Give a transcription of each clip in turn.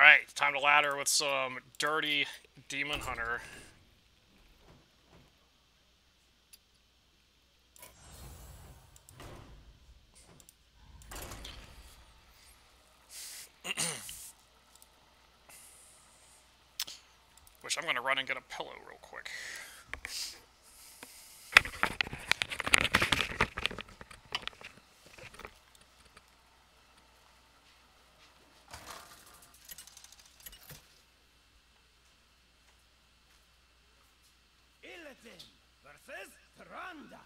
Alright, time to ladder with some dirty demon hunter. Which I'm gonna run and get a pillow real quick. Versus Randa.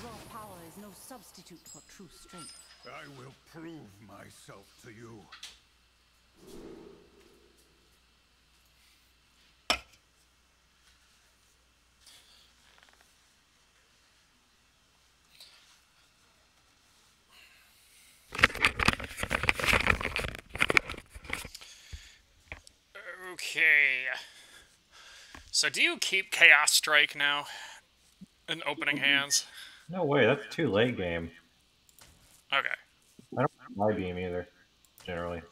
Raw power is no substitute for true strength. I will prove myself to you. Okay. So do you keep Chaos Strike now? In opening hands? No way, that's too late game. Okay. I don't my beam either, generally.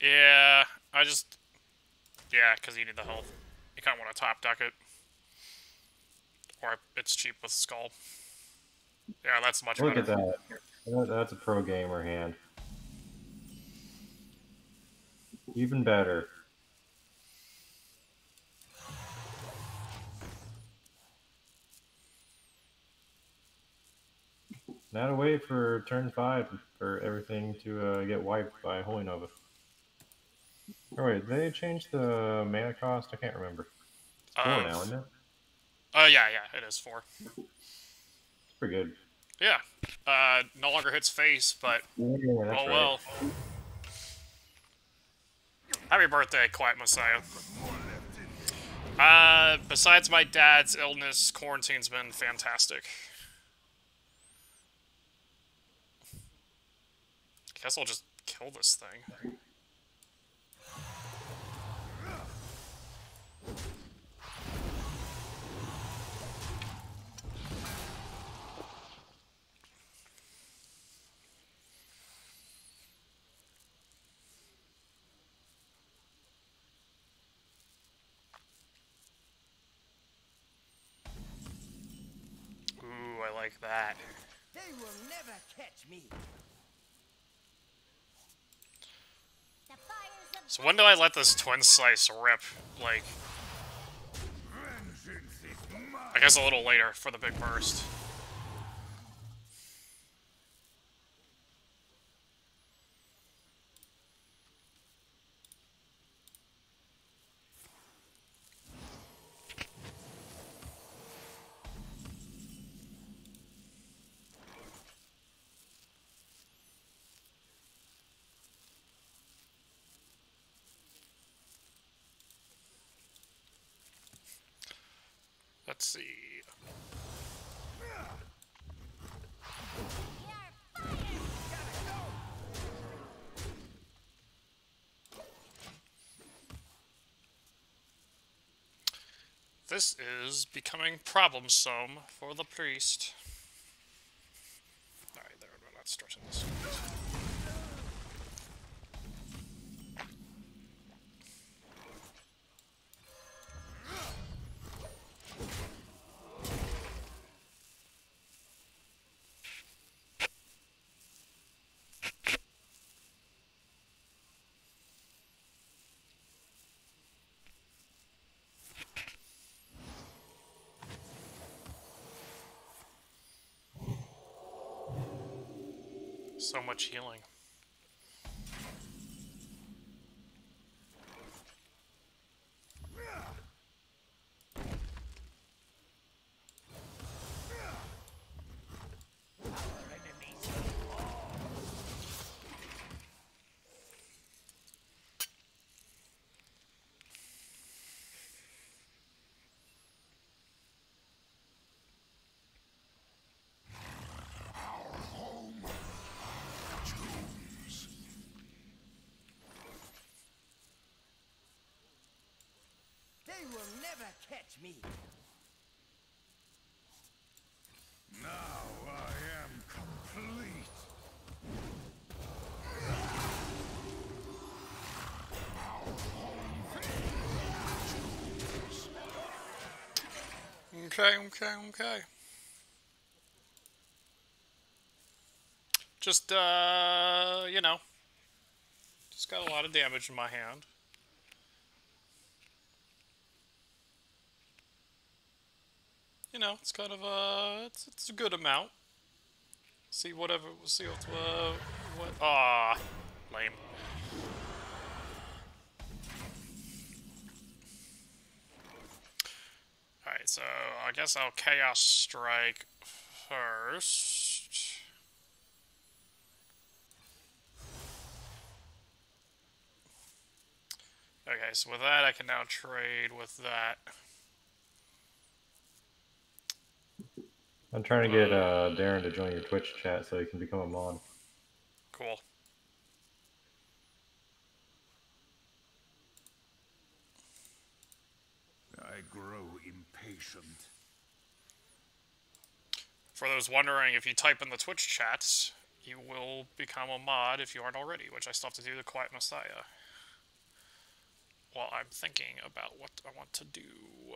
Yeah, yeah, because you need the health. You kind of want to top deck it. Or it's cheap with Skull. Yeah, that's much Look better. at that. That's a pro gamer hand. Even better. Now to wait for turn 5 for everything to get wiped by Holy Nova. Oh wait, did they change the mana cost? I can't remember. It's 4 now, isn't it? Yeah, it is 4. It's pretty good. Yeah. No longer hits face, but Yeah, that's right. well. Happy birthday, Quiet Messiah. Besides my dad's illness, quarantine's been fantastic. Guess I'll just kill this thing. Ooh, I like that. They will never catch me. So when do I let this twin slice rip? Like, I guess a little later for the big burst. Let's see. This is becoming problemsome for the priest. Alright, there, we're not stretching this. So much healing. They will never catch me. Now I am complete. Okay. Just, you know, just got a lot of damage in my hand. You know, it's kind of it's a good amount. See what, lame. Alright, so I guess I'll Chaos Strike first. Okay, so with that I can now trade with that. I'm trying to get Darren to join your Twitch chat so he can become a mod. Cool. I grow impatient. For those wondering, if you type in the Twitch chats, you will become a mod if you aren't already, which I still have to do the Quiet Messiah. While I'm thinking about what I want to do.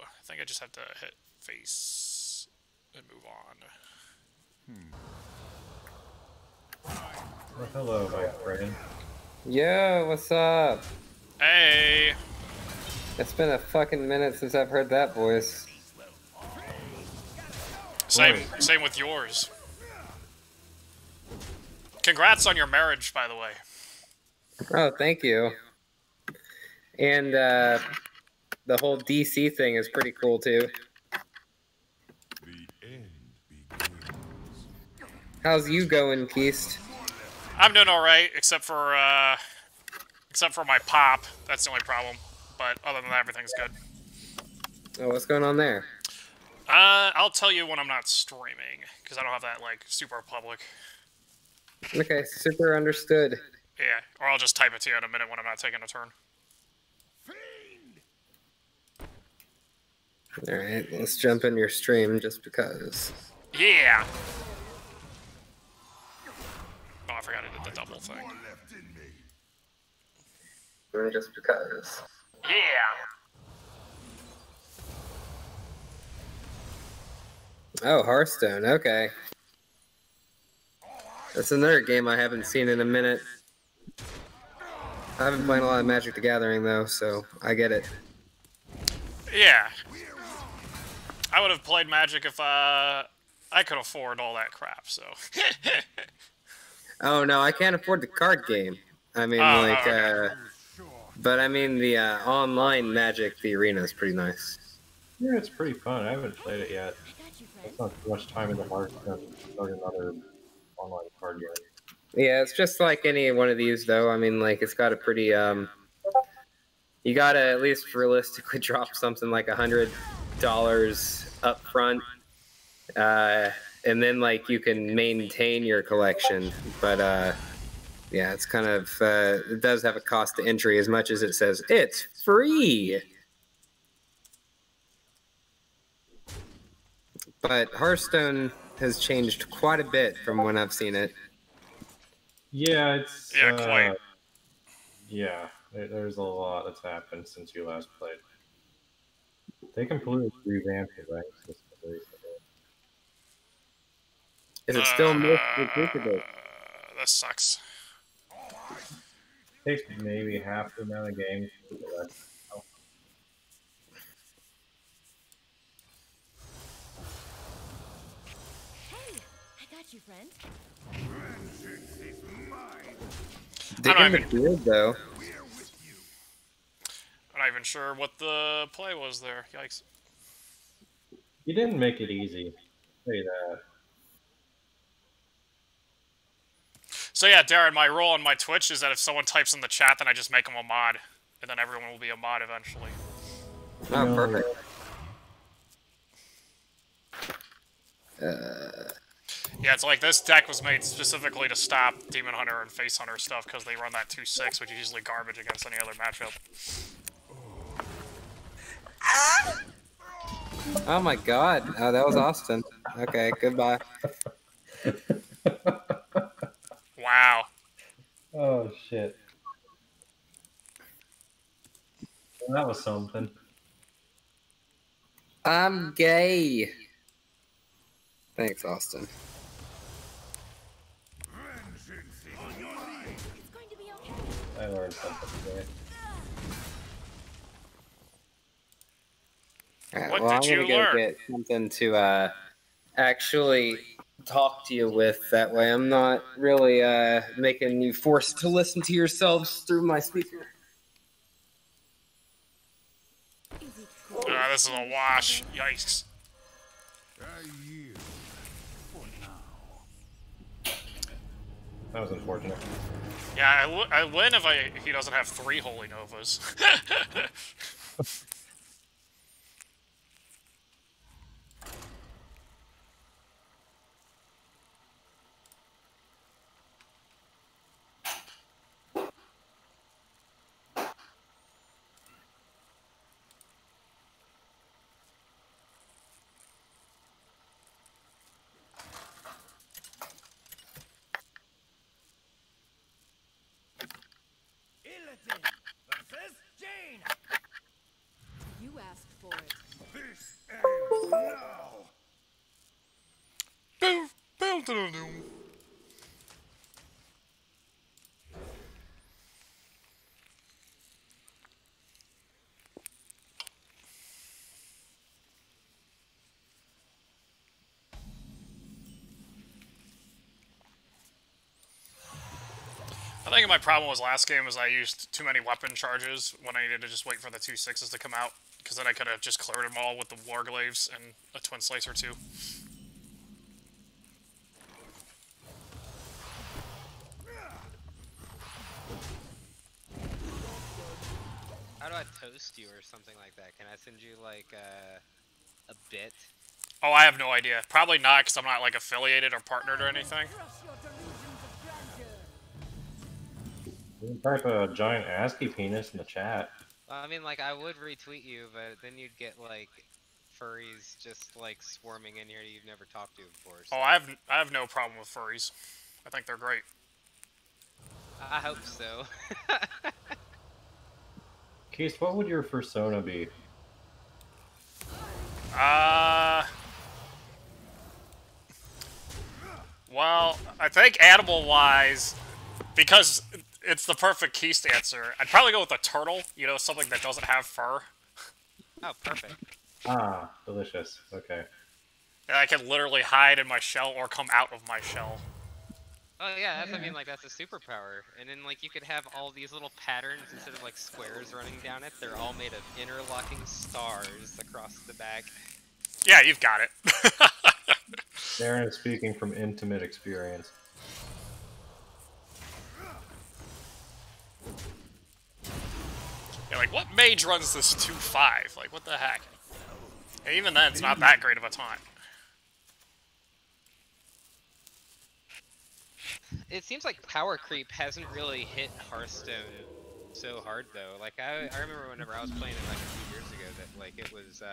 I think I just have to hit face and move on. Well, hello, my friend. Yo, what's up? Hey! It's been a fucking minute since I've heard that voice. Same with yours. Congrats on your marriage, by the way. Oh, thank you. And the whole DC thing is pretty cool too. The end begins. How's you going, Keist? I'm doing alright, except for my pop. That's the only problem. But other than that, everything's good. Oh, what's going on there? I'll tell you when I'm not streaming, because I don't have that, like, super public. Okay, super understood. Yeah, or I'll just type it to you in a minute when I'm not taking a turn. Alright, let's jump in your stream just because. Yeah! Oh, I forgot I did the double thing. Just because. Yeah! Oh, Hearthstone, okay. That's another game I haven't seen in a minute. I haven't played a lot of Magic the Gathering, though, so I get it. Yeah. I would have played Magic if, I could afford all that crap, so. Oh, no, I can't afford the card game. I mean, okay. But I mean, the online Magic, the arena is pretty nice. Yeah, it's pretty fun. I haven't played it yet. It's not too much time in the Hearthstone to start another online card game. Yeah, it's just like any one of these, though. I mean, like, it's got a pretty, you gotta at least realistically drop something like $100 up front. And then, like, you can maintain your collection. But, yeah, it's kind of, it does have a cost to entry as much as it says it's free. But Hearthstone has changed quite a bit from when I've seen it. Yeah, it's... Yeah, quite. Yeah, there's a lot that's happened since you last played. They completely revamped the rank system recently. Is it still mostly difficult? This sucks. It takes maybe half the amount of games to get the rest. Hey, I got you, friend. Digging the beard, though. I'm not even sure what the play was there. Yikes. You didn't make it easy. I'll tell you that. So yeah, Darren, my role on my Twitch is that if someone types in the chat, then I just make them a mod. And then everyone will be a mod eventually. Oh, No. perfect. Yeah, it's like this deck was made specifically to stop Demon Hunter and Face Hunter stuff because they run that 2-6, which is usually garbage against any other matchup. Oh my god. Oh, that was Austin. Okay, goodbye. Wow. Oh, shit. Well, that was something. I'm gay. Thanks, Austin. It's going to be okay. I learned something today. Alright, What well, I'm did gonna you go learn? get something to actually talk to you with. That way, I'm not really making you forced to listen to yourselves through my speaker. Is it cold? This is a wash. Yikes. I yield for now. That was unfortunate. Yeah, I win if he doesn't have 3 Holy Novas. You asked for it. This ends now. Boom, boom, boom, boom. I think my problem was last game was I used too many weapon charges when I needed to just wait for the 2 6s to come out, because then I could have just cleared them all with the Warglaives and a Twin Slice or 2. How do I toast you or something like that? Can I send you like a bit? Oh, I have no idea. Probably not, because I'm not like affiliated or partnered or anything. Crush your delusions of grandeur. You can type a giant ASCII penis in the chat. Well, I mean, like I would retweet you, but then you'd get like furries just like swarming in here that you've never talked to before. So. Oh, I have no problem with furries. I think they're great. I hope so. Keith, what would your persona be? Well, I think animal-wise, because it's the perfect Keist answer, I'd probably go with a turtle, you know, something that doesn't have fur. Oh, perfect. Ah, delicious. Okay. And I can literally hide in my shell or come out of my shell. Oh yeah, that's, I mean, like that's a superpower. And then like you could have all these little patterns instead of like squares running down it. They're all made of interlocking stars across the back. Yeah, you've got it. Darren is speaking from intimate experience. Yeah, like, what mage runs this 2-5? Like, what the heck? And even then, it's not that great of a taunt. It seems like power creep hasn't really hit Hearthstone so hard though. Like I remember whenever I was playing it like a few years ago that like it was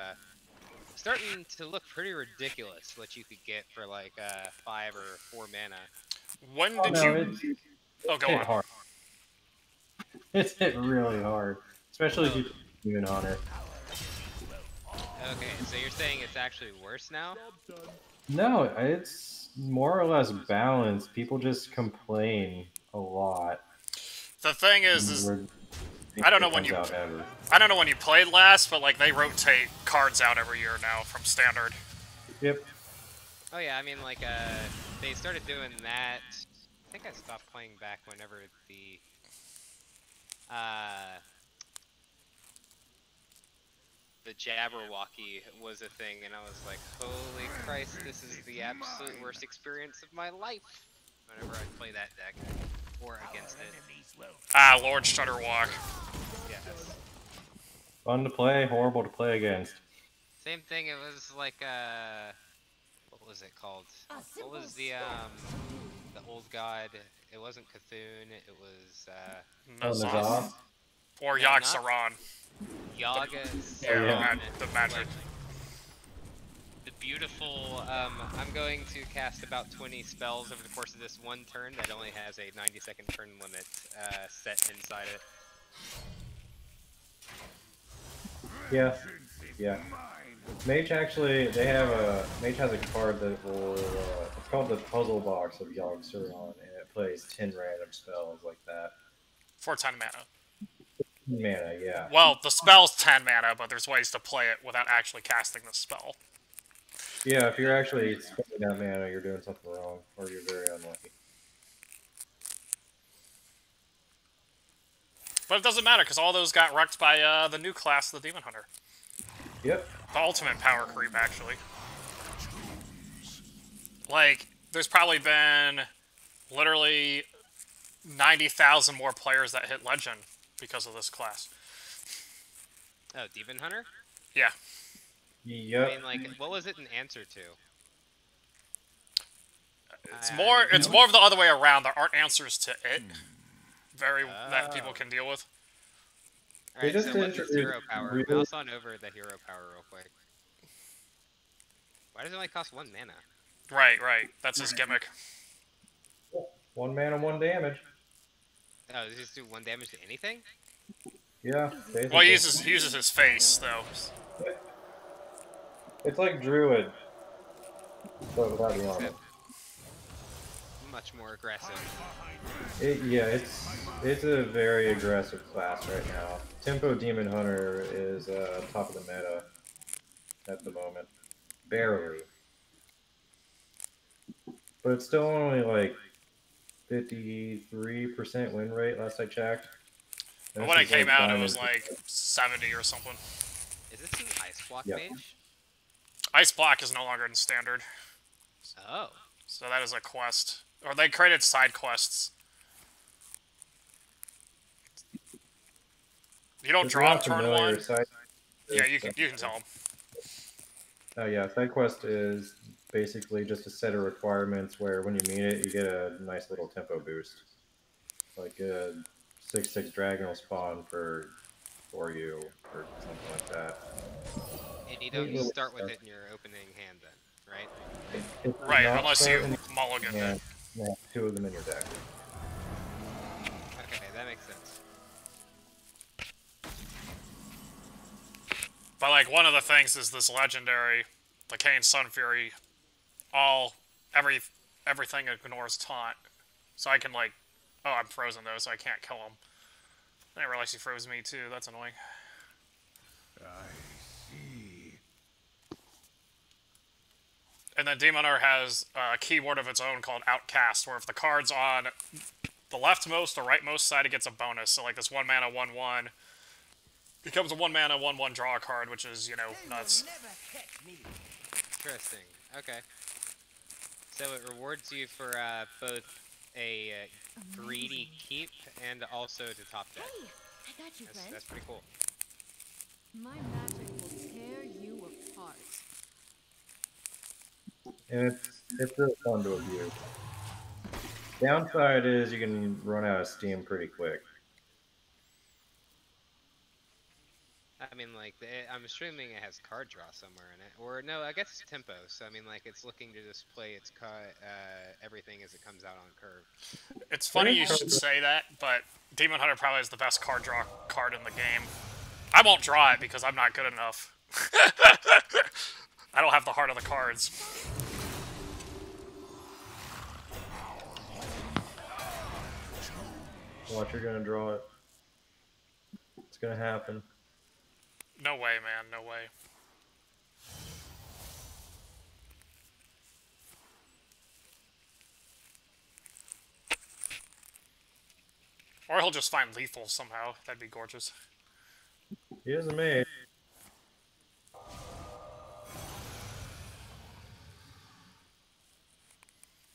starting to look pretty ridiculous what you could get for like 5 or 4 mana. When Oh, did no, you... Oh, go hit on. hard. It's hit really hard. Especially if you put Demon Honor. Okay, so you're saying it's actually worse now? No, it's more or less balanced. People just complain a lot. The thing is I don't know when you... Out ever. I don't know when you played last, but like they rotate cards out every year now from standard. Yep. Oh yeah, I mean like they started doing that. I think I stopped playing back whenever the Jabberwocky was a thing, and I was like, holy Christ, this is the absolute worst experience of my life whenever I play that deck or against it. Ah, Lord Shudderwalk. Yes. Fun to play, horrible to play against. Same thing, it was like what was it called? What was the old god? It wasn't Cthulhu, it was Nazoth. Or no, Yogg-Saron. Yaga. Yeah, the magic. Like, the beautiful, I'm going to cast about 20 spells over the course of this one turn that only has a 90-second turn limit set inside it. Yeah. Yeah. Mage actually, Mage has a card that will, it's called the Puzzle Box of Yogg-Saron, and it plays 10 random spells like that. For 10 mana. Mana, yeah. Well, the spell's 10 mana, but there's ways to play it without actually casting the spell. Yeah, if you're actually spending that mana, you're doing something wrong, or you're very unlucky. But it doesn't matter, because all those got wrecked by the new class, the Demon Hunter. Yep. The ultimate power creep, actually. Like, there's probably been literally 90,000 more players that hit Legend because of this class. Oh, Demon Hunter? Yeah. Yep. I mean, like, what was it an answer to? It's more of the other way around. There aren't answers to it. That people Oh. can deal with. Alright, just so what's his introduced hero power? really- Mouse on over the hero power real quick. Why does it only cost 1 mana? Right. That's his gimmick. 1 mana, 1 damage. Oh, does he just do 1 damage to anything? Yeah, basically. Well, he uses his face, though. It's like Druid, but without the armor. Much more aggressive. It's a very aggressive class right now. Tempo Demon Hunter is top of the meta at the moment. Barely. But it's still only like 53% win rate last I checked. But when it came out, it was like 70 or something. Is this an Ice Block Yep. mage? Ice Block is no longer in Standard. Oh. So that is a quest. Or they created side quests. You don't If draw you're on not turn familiar, 1. side- Yeah, you can tell them. Oh yeah, side quest is basically just a set of requirements where when you meet it, you get a nice little tempo boost, like a 6/6 Dragonal spawn for you or something like that. And you don't start with it in your opening hand then, right? It's Right, not unless you starting- mulligan yeah, it. you have 2 of them in your deck. Okay, that makes sense. But like one of the things is this legendary, the Kain Sun Fury, everything ignores taunt. So I can like, oh, I'm frozen though, so I can't kill him. I didn't realize he froze me too, that's annoying. I see. And then Demon Hunter has a keyword of its own called Outcast, where if the card's on the leftmost or rightmost side, it gets a bonus. So like this 1 mana 1/1 becomes a 1 mana 1/1 draw card, which is, you know, nuts. Interesting. Okay. So it rewards you for both a greedy keep and also to top deck. Hey, I got you, friend. That's pretty cool. My magic will tear you apart. And it's really fun to abuse. Downside is you can run out of steam pretty quick. I mean, like, I'm assuming it has card draw somewhere in it. Or, no, I guess it's tempo. So, I mean, like, it's looking to just play its everything as it comes out on curve. It's funny you should say that, but Demon Hunter probably is the best card draw card in the game. I won't draw it because I'm not good enough. I don't have the heart of the cards. Watch, you're gonna draw it. It's gonna happen. No way, man, no way. Or he'll just find lethal somehow. That'd be gorgeous. He is a mage.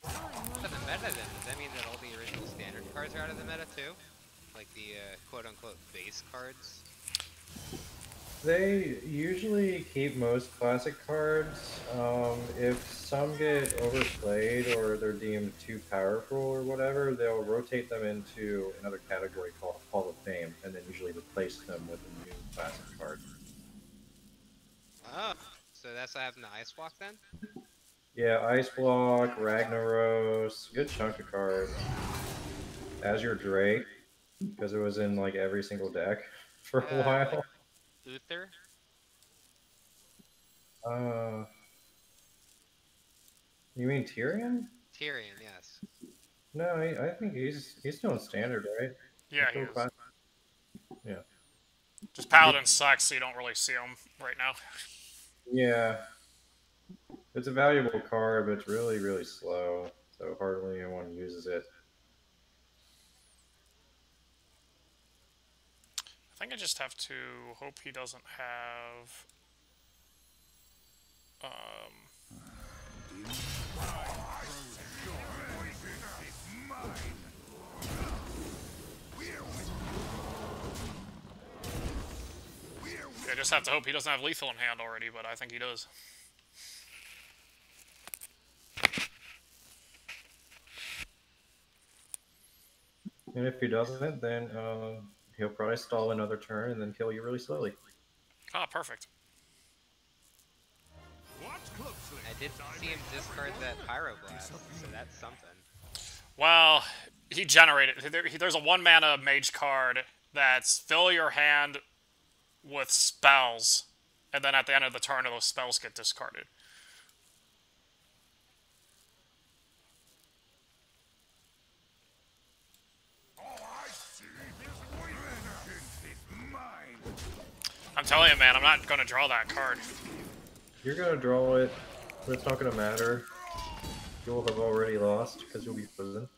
Out of the meta, then? Does that mean that all the original standard cards are out of the meta, too? Like the quote-unquote base cards? They usually keep most classic cards. If some get overplayed or they're deemed too powerful or whatever, they'll rotate them into another category called Hall of Fame, and then usually replace them with a new classic card. Oh, so that's what happened to Ice Walk, then? Yeah, Ice Block, Ragnaros, good chunk of cards. Azure Drake, because it was in like every single deck for a while. Like Uther? Uh, you mean Tyrion? Tyrion, yes. No, I think he's doing standard, right? Yeah, He's he still is. class. Yeah. Just Paladin sucks, so you don't really see him right now. Yeah. It's a valuable card, but it's really, really slow. So hardly anyone uses it. I think I just have to hope he doesn't have. I just have to hope he doesn't have lethal in hand already, but I think he does. And if he doesn't, then he'll probably stall another turn and then kill you really slowly. Ah, perfect. I did see him discard that Pyroblast, so that's something. Well, he generated. There's a 1-mana mage card that's fill your hand with spells, and then at the end of the turn, those spells get discarded. I'm telling you, man, I'm not going to draw that card. You're gonna draw it, but it's not gonna matter. You'll have already lost because you'll be frozen.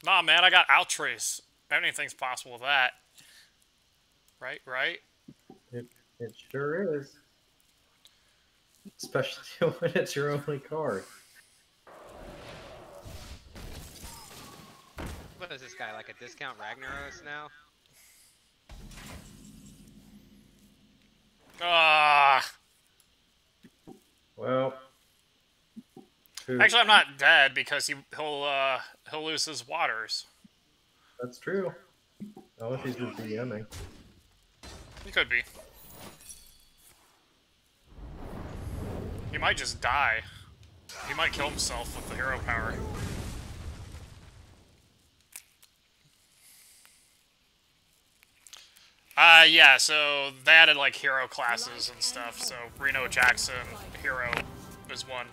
Nah, man, I got Outrace. Anything's possible with that. Right, right? It sure is. Especially when it's your only card. What is this guy, like a discount Ragnaros now? Ah. Well, Actually, I'm not dead because he'll lose his waters. that's true. Unless he's just DMing. He could be. He might just die. He might kill himself with the hero power. Yeah, so they added, like, hero classes and stuff, so Reno Jackson, hero, is one.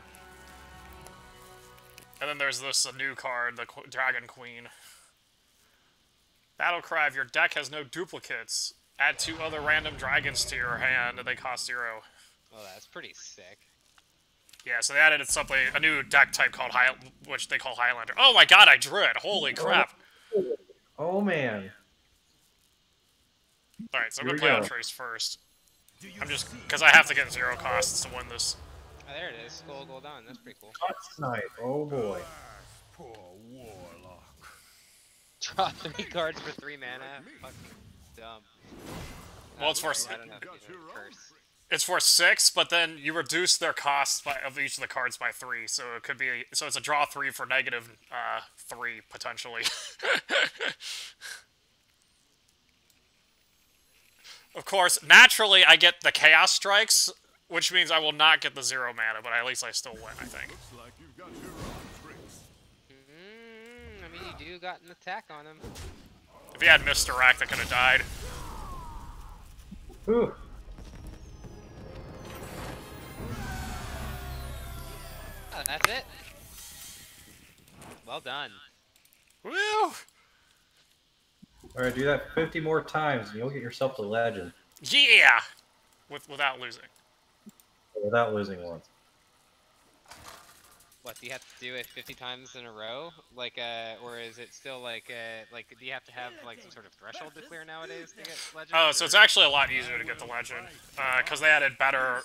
And then there's a new card, the Dragon Queen. Battlecry, if your deck has no duplicates, add 2 other random dragons to your hand, and they cost 0. Oh, that's pretty sick. Yeah, so they added a new deck type called which they call Highlander. Oh my god, I drew it! Holy crap! Oh man. Alright, so I'm Here gonna we play go. Outrace first. I'm just because I have to get 0 costs to win this. Oh, there it is. Skull Gold on. That's pretty cool. Hot Snipe. Oh boy. Poor warlock. Draw 3 cards for 3 mana. Fucking dumb. Well, it's for I don't know if you know, curse. it's for 6, but then you reduce their costs of each of the cards by 3, so it could be it's a draw 3 for negative 3 potentially. Of course, naturally I get the Chaos Strikes, which means I will not get the 0 mana, but at least I still win, I think. Looks like you've got your own tricks. I mean, you do got an attack on him. If he had Misdirect, I could have died. Whew. Oh, that's it. Well done. Woo! Alright, do that 50 more times and you'll get yourself the legend. Yeah! Without losing. Without losing once. What, do you have to do it 50 times in a row? Like, or is it still like, do you have to have, like, some sort of threshold to clear nowadays to get legend? Oh, so it's actually a lot easier to get the legend. Because they added better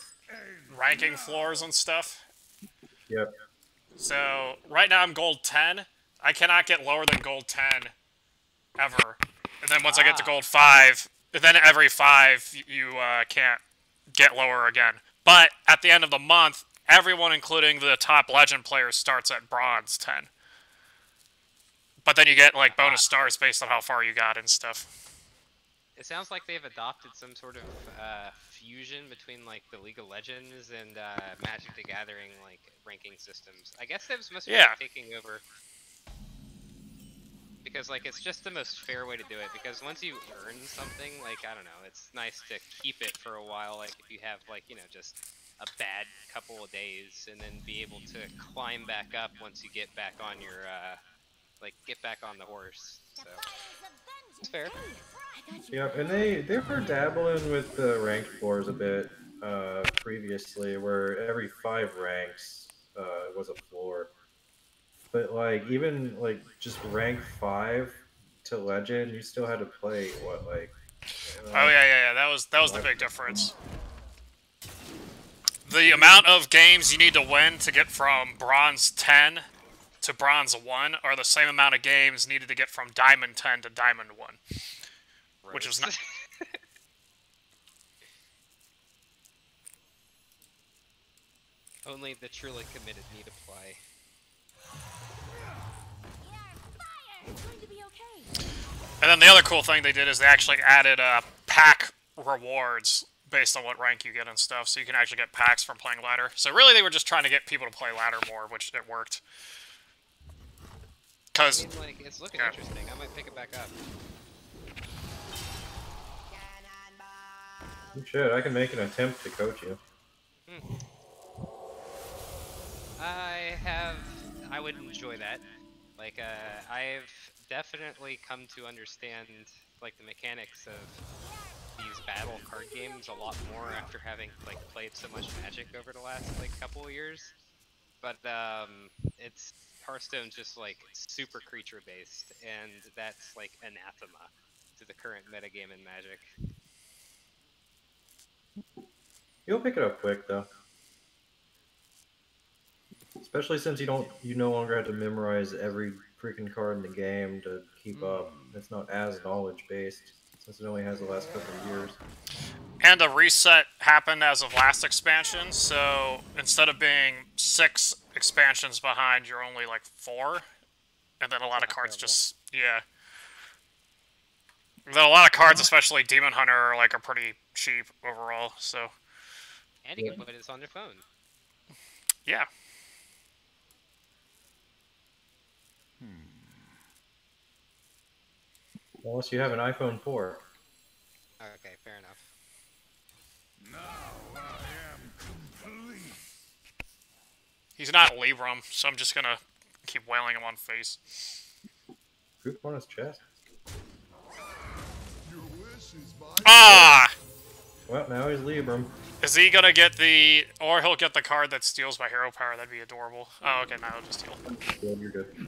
ranking floors and stuff. Yep. So, right now I'm gold 10. I cannot get lower than gold 10. Ever. And then once I get to gold 5, then every 5, you can't get lower again. But at the end of the month, everyone, including the top legend players, starts at bronze 10. But then you get, like, bonus stars based on how far you got and stuff. It sounds like they've adopted some sort of fusion between, like, the League of Legends and Magic the Gathering, like, ranking systems. I guess they're supposed to be Yeah. taking over. because like it's just the most fair way to do it. Because once you earn something, like I don't know, it's nice to keep it for a while. Like if you have like just a bad couple of days, and then be able to climb back up once you get back on your like get back on the horse. So it's fair. Yep, and they were dabbling with the ranked floors a bit previously, where every 5 ranks was a floor. But like even like just rank 5 to legend, you still had to play what like. Oh yeah. That was the big difference. The amount of games you need to win to get from Bronze 10 to Bronze 1 are the same amount of games needed to get from Diamond 10 to Diamond 1. Gross. Which is not... Only the truly committed need apply. And then the other cool thing they did is they actually added pack rewards based on what rank you get and stuff, so you can actually get packs from playing ladder. So really they were just trying to get people to play ladder more, which it worked. Cause, I mean, like, it's looking interesting. I might pick it back up. You should. I can make an attempt to coach you. I would enjoy that. Like, I've definitely come to understand, like, the mechanics of these battle card games a lot more after having, like, played so much Magic over the last, like, couple of years. But, it's Hearthstone's just, like, super creature-based, and that's, like, anathema to the current metagame in Magic. You'll pick it up quick, though. Especially since you no longer have to memorize every freaking card in the game to keep up. It's not as knowledge-based, since it only has the last couple of years. And a reset happened as of last expansion, so instead of being 6 expansions behind, you're only like 4. And then a lot of cards just, yeah. Then a lot of cards, especially Demon Hunter, are pretty cheap overall, so. And you can put this on your phone. Yeah. Unless you have an iPhone 4. Okay, fair enough. Now I am complete. He's not Libram, so I'm just gonna keep wailing him on face. Group on his chest. Your wish is my Ah! Well, now he's Libram. Is he gonna get the... Or he'll get the card that steals by hero power, that'd be adorable. Oh, okay, now he'll just steal. Yeah, you're good.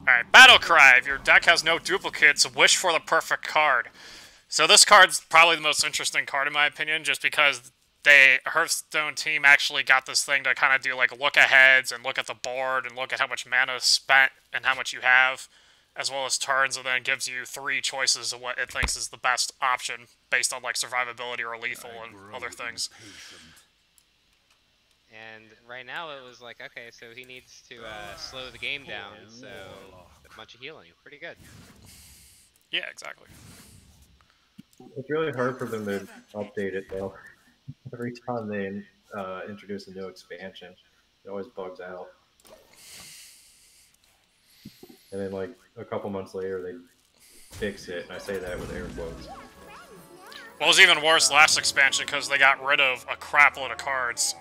Alright, Battle Cry. If your deck has no duplicates, wish for the perfect card. So this card's probably the most interesting card in my opinion, just because the Hearthstone team actually got this thing to kind of do look-aheads and look at the board and look at how much mana is spent and how much you have, as well as turns, and then gives you 3 choices of what it thinks is the best option based on survivability or lethal and other things. And right now it was like, okay, so he needs to slow the game down, so a bunch of healing. Pretty good. Yeah, exactly. It's really hard for them to update it, though. Every time they introduce a new expansion, it always bugs out. And then, a couple months later, they fix it, and I say that with air quotes. Well, it was even worse last expansion because they got rid of a crap load of cards.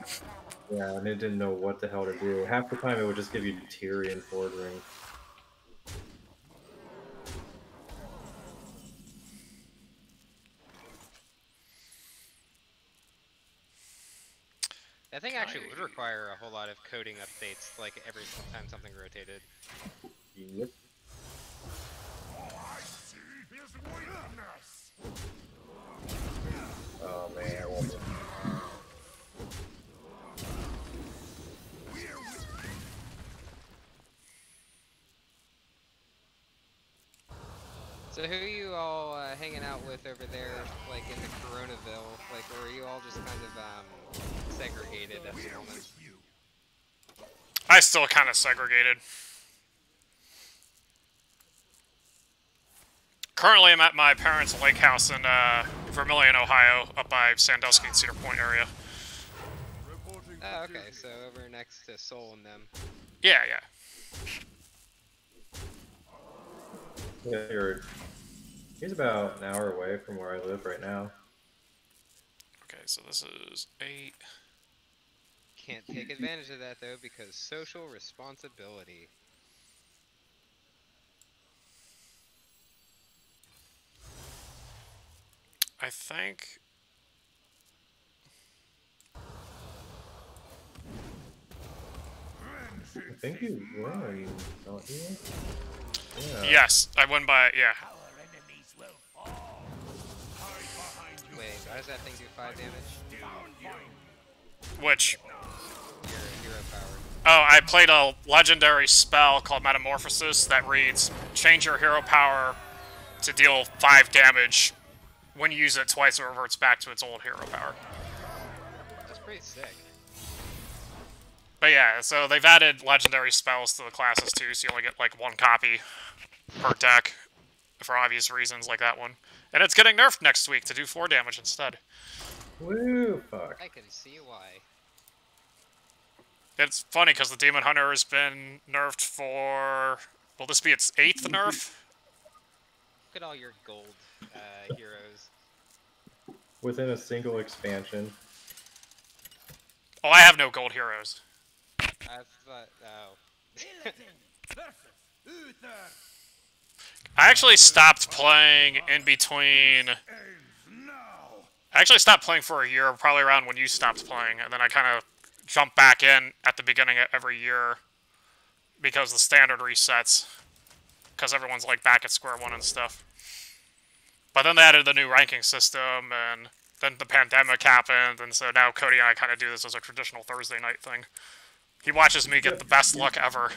Yeah, and it didn't know what the hell to do. Half the time, it would just give you Tyrion Ford Ring. That thing actually would require a whole lot of coding updates, every time something rotated. Yep. I see his weakness. Oh man, I won't. So who are you all hanging out with over there, in the Coronaville? Or are you all just kind of segregated at the moment? I still kind of segregated. Currently, I'm at my parents' lake house in Vermilion, Ohio, up by Sandusky and Cedar Point area. Oh, okay, so over next to Soul and them. Yeah, yeah. Yeah, he's about an hour away from where I live right now. Okay, so this is 8. Can't take advantage of that though because social responsibility. I think. I think you win, don't you? Yeah. Yes, I won by. Yeah. Our enemies will fall. Hide behind you. Wait, why does that thing do 5 damage? Which. Hero powered. Oh, I played a legendary spell called Metamorphosis that reads: change your hero power to deal 5 damage. When you use it twice, it reverts back to its old hero power. That's pretty sick. But yeah, so they've added legendary spells to the classes too, so you only get like 1 copy per deck for obvious reasons like that one. And it's getting nerfed next week to do 4 damage instead. Woo, fuck. I can see why. It's funny because the Demon Hunter has been nerfed for... Will this be its 8th nerf? Look at all your gold heroes. Within a single expansion. Oh, I have no gold heroes. I thought, oh. I actually stopped playing in between... I actually stopped playing for a year, probably around when you stopped playing, and then I kind of jumped back in at the beginning of every year because the standard resets, because everyone's like back at square one and stuff. But then they added the new ranking system, and then the pandemic happened, and so now Cody and I kind of do this as a traditional Thursday night thing. He watches me get the best luck ever.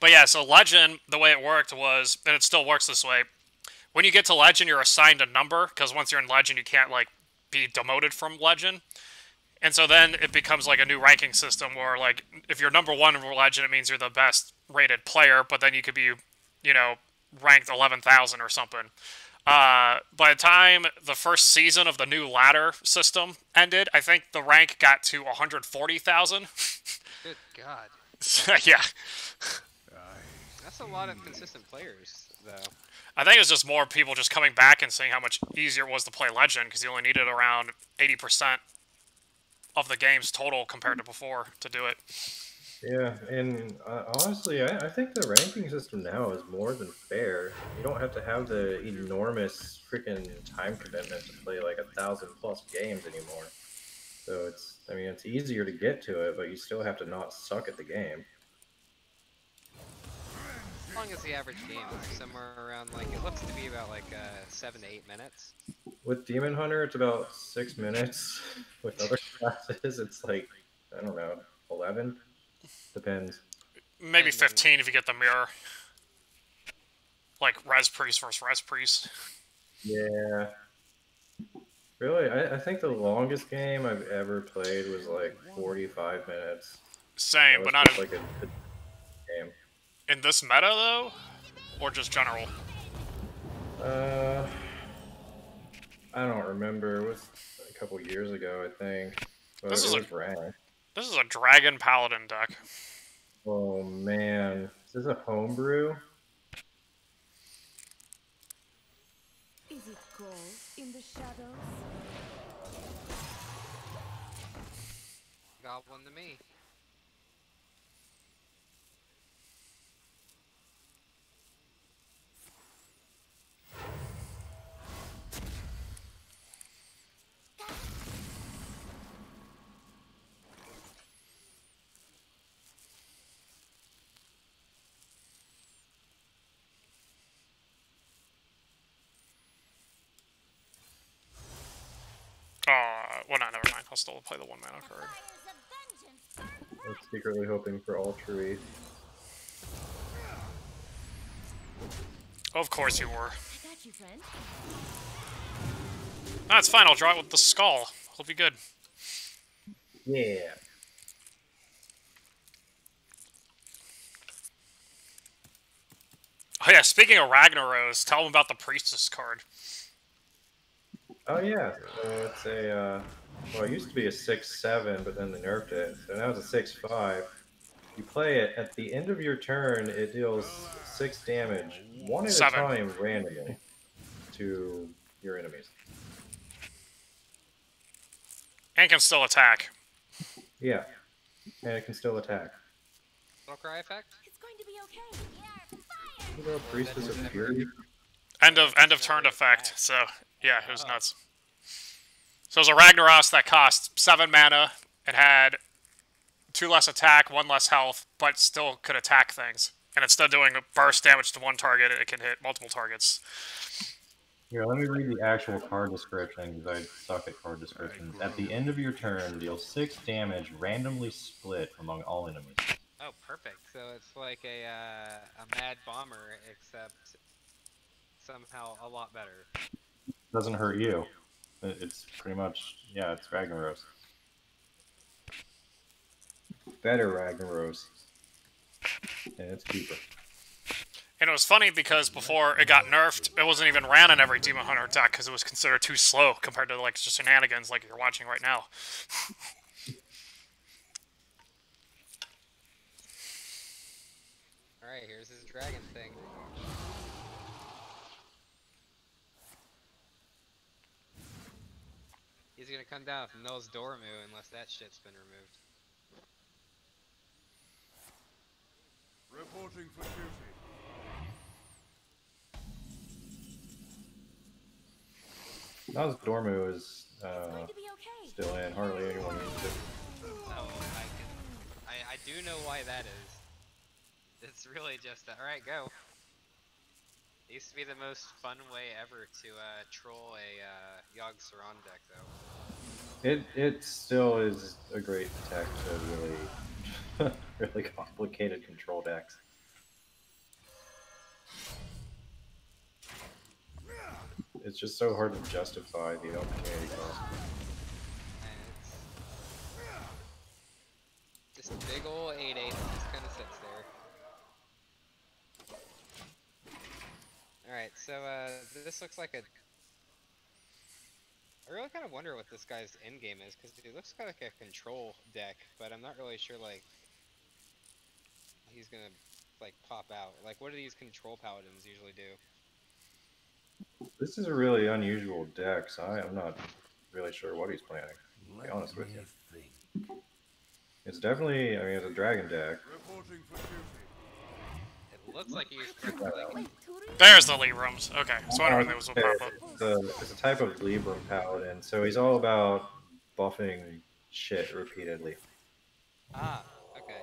But yeah, so Legend, the way it worked was, and it still works this way, when you get to Legend, you're assigned a number, because once you're in Legend, you can't, like, be demoted from Legend. And so then it becomes, like, a new ranking system where, like, if you're number 1 in Legend, it means you're the best rated player, but then you could be, you know, ranked 11,000 or something. By the time the first season of the new ladder system ended, I think the rank got to 140,000. Good God. Yeah. That's a lot of consistent players, though. I think it was just more people just coming back and seeing how much easier it was to play Legend, because you only needed around 80% of the games total compared to before to do it. Yeah, and honestly, I think the ranking system now is more than fair. You don't have to have the enormous freaking time commitment to play like 1,000+ games anymore. So it's easier to get to it, but you still have to not suck at the game. As long as the average game is somewhere around, like, it looks to be about, like, 7 to 8 minutes. With Demon Hunter, it's about 6 minutes. With other classes, it's like, I don't know, 11? Depends. Maybe 15 if you get the mirror. Like Res Priest versus Res Priest. Yeah. Really, I think the longest game I've ever played was like 45 minutes. Same, but not in, like a game. In this meta, though? Or just general? I don't remember. It was a couple years ago, I think. But This is it was ranked. This is a Dragon Paladin deck. Oh man, is this a homebrew? Is it cold in the shadows? Goblin to me. Well, no, never mind. I'll still play the 1 mana card. I'm secretly hoping for Ultra Reach. Of course you were. I got you, friend. That's fine. I'll draw it with the skull. It'll be good. Yeah. Oh yeah, speaking of Ragnaros, tell them about the Priestess card. Oh yeah, so it's a Well, it used to be a 6/7, but then they nerfed it, so now it's a 6/5. You play it at the end of your turn. It deals 6 damage, one at a 7. time, randomly to your enemies. And can still attack. Yeah, and it can still attack. Battle cry effect? It's going to be okay. You know, Priestess of Fury. End of turn effect. So yeah, it was nuts. So it was a Ragnaros that cost 7 mana. It had 2 less attack, 1 less health, but still could attack things. And instead of doing burst damage to one target, it can hit multiple targets. Here, let me read the actual card description because I suck at card descriptions. At the end of your turn, deal 6 damage, randomly split among all enemies. Oh, perfect. So it's like a mad bomber, except somehow a lot better. Doesn't hurt you. It's pretty much, yeah, it's Ragnaros. Better Ragnaros. And it's cheaper. And it was funny because before it got nerfed, it wasn't even ran in every Demon Hunter deck because it was considered too slow compared to like just shenanigans like you're watching right now. Alright, here's his dragon thing. He's gonna come down with Null's Dormu unless that shit's been removed. Reporting for duty. Now's Dormu is It's going to be okay. still in. Hardly anyone uses it. Oh, I do know why that is. It's really just alright, go. It used to be the most fun way ever to troll a Yogg Saron deck, though. It still is a great tech to really, really complicated control decks. It's just so hard to justify the opportunity cost. And it's just a big ol' 8/8 that just kind of sits there. Alright, so this looks like a... I really kind of wonder what this guy's endgame is, because it looks kind of like a control deck, but I'm not really sure, like, he's gonna, like, pop out. Like, what do these control paladins usually do? This is a really unusual deck, so I'm not really sure what he's planning, to be honest with you. It's definitely, I mean, it's a dragon deck. Reporting for duty. It looks like he's like, There's the Librams. Okay, so I don't know if those will pop up. It's a type of Libram Paladin, so he's all about buffing shit repeatedly. ah, okay.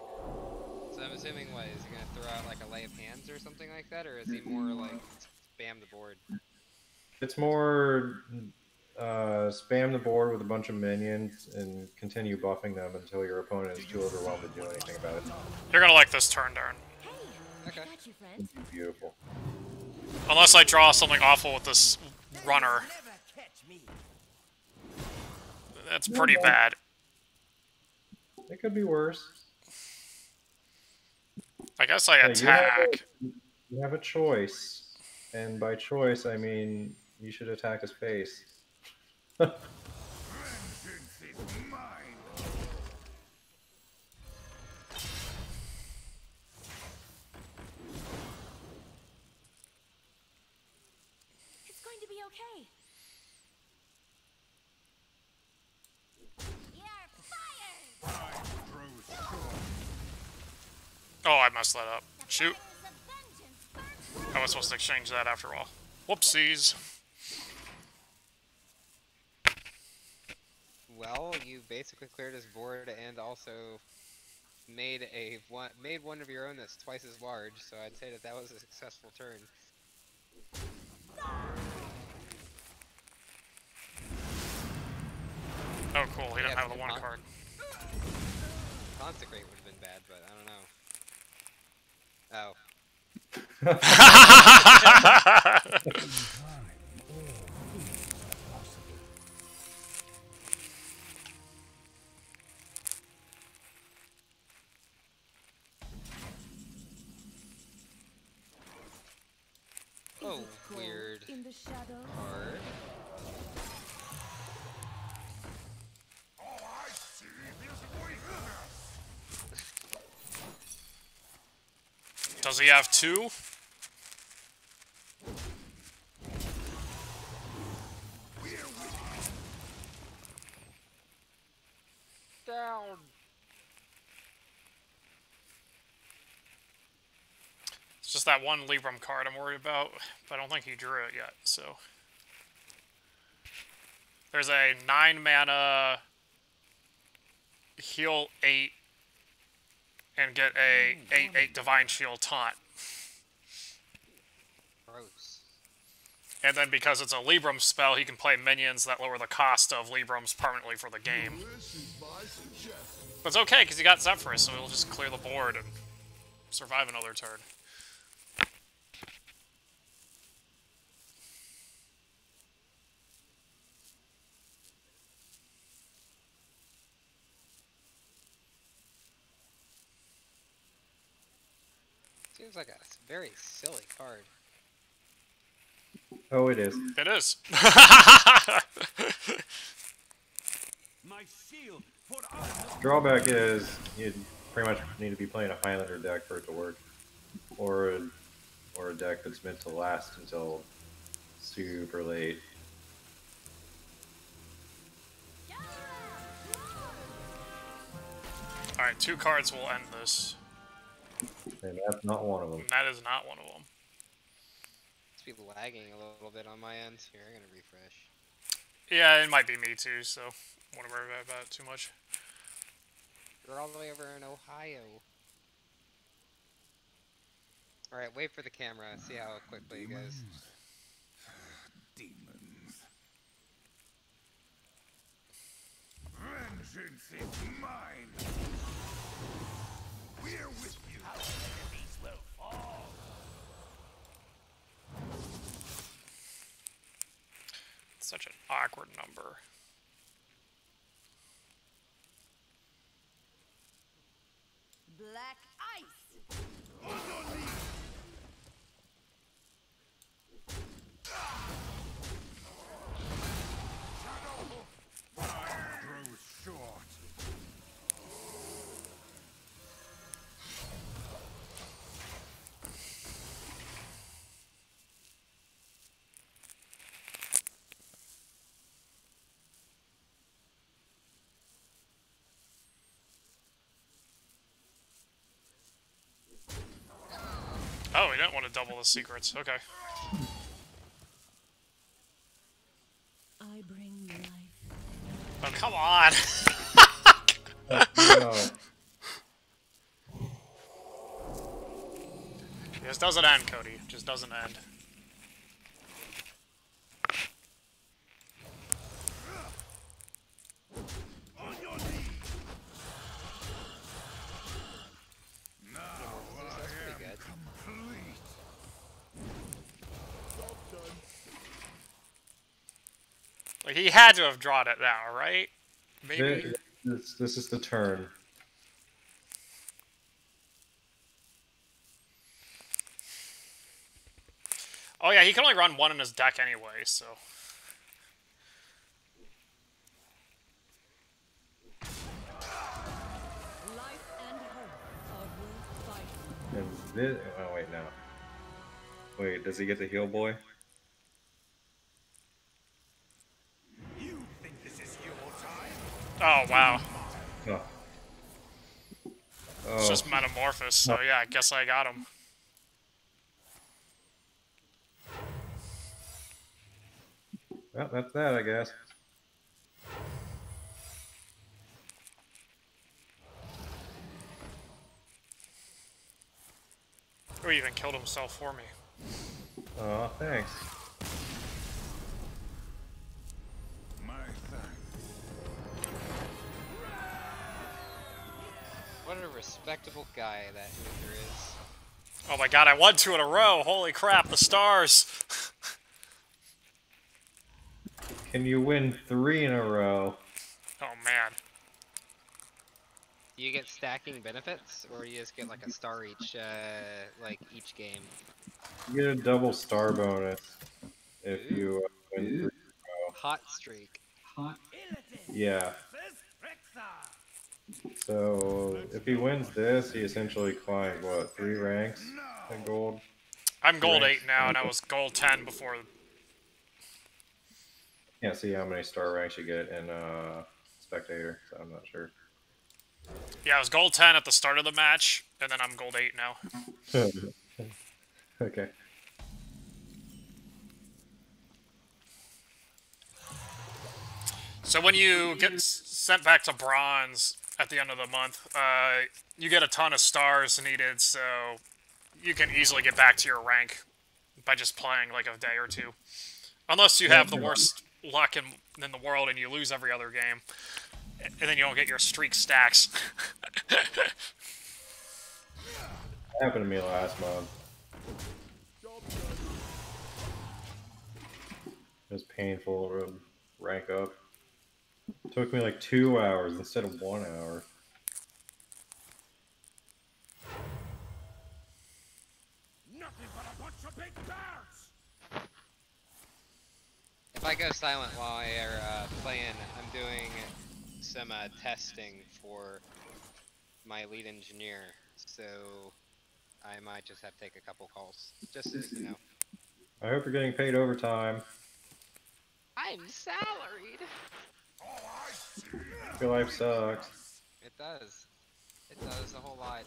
So I'm assuming, what, is he gonna throw out, like, a Lay of Hands or something like that, or is he more, like, spam the board? It's more spam the board with a bunch of minions and continue buffing them until your opponent is too overwhelmed to do anything about it. You're gonna like this turn, Darren. Okay. Got you, friend. Beautiful. Unless I draw something awful with this runner. Never catch me. That's pretty bad. It could be worse. I guess I Yeah, attack. You have a choice, and by choice I mean you should attack his face. Vengeance is mine. It's going to be okay. You're fired. Time grows short. Oh, I messed that up. Shoot. Fires of vengeance burn. I was supposed to exchange that after all. Whoopsies. Well, you basically cleared his board and also made one of your own that's twice as large, so I'd say that was a successful turn. Oh, cool. He didn't Yeah, have the one con- card. Consecrate would have been bad, but I don't know. Oh. Oh, weird In the shadow. card. Does he have 2? Down. It's just that one Libram card I'm worried about, but I don't think he drew it yet, so. There's a 9 mana heal 8 and get a 8/8 Divine Shield taunt. Gross. And then because it's a Libram spell, he can play minions that lower the cost of Librams permanently for the game. But it's okay, because he got Zephyrus, so he'll just clear the board and survive another turn. Seems like a very silly card. Oh, it is. It is. My shield for honor. Drawback is you pretty much need to be playing a Highlander deck for it to work, or a deck that's meant to last until super late. Alright, 2 cards will end this. And that's not one of them. And that is not one of them. Must be lagging a little bit on my end. Here, I'm gonna refresh. Yeah, it might be me too, so I won't worry about it too much. You're all the way over in Ohio. Alright, wait for the camera, see how quickly it goes. Demons. Vengeance is mine. We're with you. Our enemies will fall. It's such an awkward number. Black ice. On your knees. Time grows short. Oh, he didn't want to double the secrets. Okay. I bring life. Oh, come on! No. This doesn't end, Cody. It just doesn't end. On your knees. Now That's pretty good. complete. Like, he had to have drawn it now, right? Maybe. This is the turn. Oh yeah, he can only run 1 in his deck anyway, so. Life and hope are worth fighting. And this, oh wait, no. Wait, does he get the heal boy? You think this is your time? Oh wow. Oh. It's Oh. just Metamorphosis, so yeah, I guess I got him. Well, that's that, I guess. Oh, he even killed himself for me. Oh, thanks. My thanks. What a respectable guy that Uther is. Oh my god, I won 2 in a row! Holy crap, the stars! Can you win 3 in a row? Oh man. Do you get stacking benefits, or you just get like a star each, like each game? You get a double star bonus if you win 3 in a row. Hot streak. Yeah. So if he wins this, he essentially climbed what, 3 ranks in gold? I'm gold 8 ranks? now, and I was gold 10 before. Can't see how many star ranks you get in spectator, so I'm not sure. Yeah, I was gold 10 at the start of the match, and then I'm gold 8 now. Okay. So when you get sent back to bronze at the end of the month, you get a ton of stars needed, so you can easily get back to your rank by just playing like a day or two. Unless you have the worst luck in the world and you lose every other game, and then you don't get your streak stacks. Happened to me last month. It was painful to rank up. It took me like 2 hours instead of 1 hour. Nothing but a bunch of big bears! If I go silent while you're playing, I'm doing some testing for my lead engineer, so I might just have to take a couple calls, just as you know. I hope you're getting paid overtime. I'm salaried. Your life sucks. It does. It does a whole lot.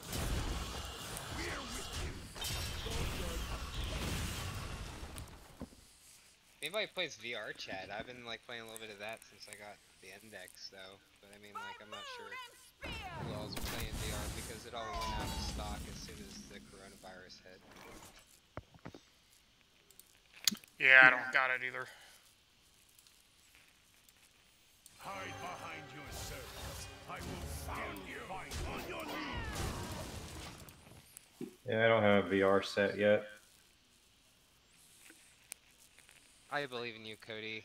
If anybody plays VR chat, I've been like playing a little bit of that since I got the index though. But I mean, like, I'm not sure who else is playing VR because it all went out of stock as soon as the coronavirus hit. Yeah, I don't got it either. Hide behind your servants. I will found you. Fight on your knees. Yeah, I don't have a VR set yet. I believe in you, Cody.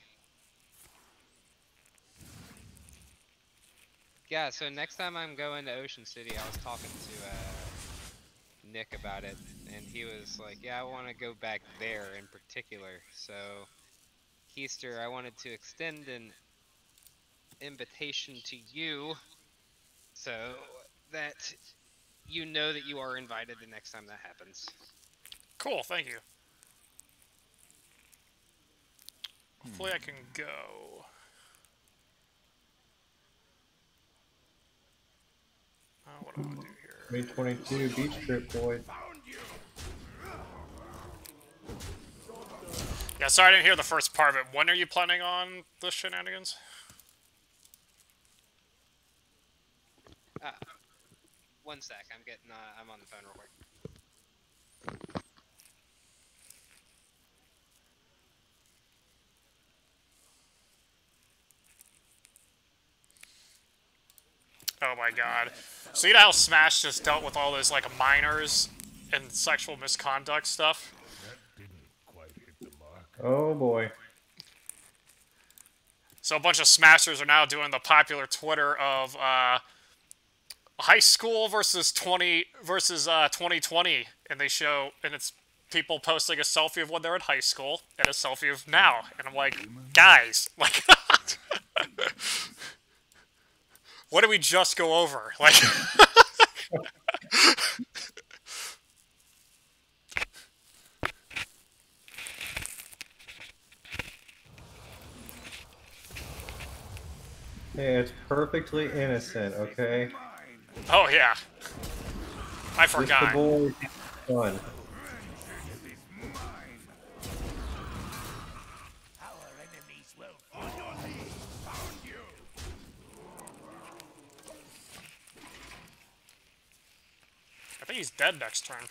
Yeah, so next time I'm going to Ocean City, I was talking to Nick about it, and he was like, yeah, I want to go back there in particular. So, Keister, I wanted to extend an invitation to you so that you know that you are invited the next time that happens. Cool, thank you. Hopefully I can go. What do I want to do here? 2022 beach trip, boy. Yeah, sorry I didn't hear the first part of it. When are you planning on the shenanigans? One sec, I'm on the phone real quick. Oh my god. So you know how Smash just dealt with all those, like, minors and sexual misconduct stuff? That didn't quite hit the mark. Oh boy. So a bunch of Smashers are now doing the popular Twitter of, high school versus 2020, and they show, and it's people posting a selfie of when they're in high school and a selfie of now, and I'm like, guys, like, what did we just go over? Like, Hey, it's perfectly innocent, okay? oh yeah, I Just the forgot. boy fun. Our enemies will on your knees. Found you. I think he's dead next turn.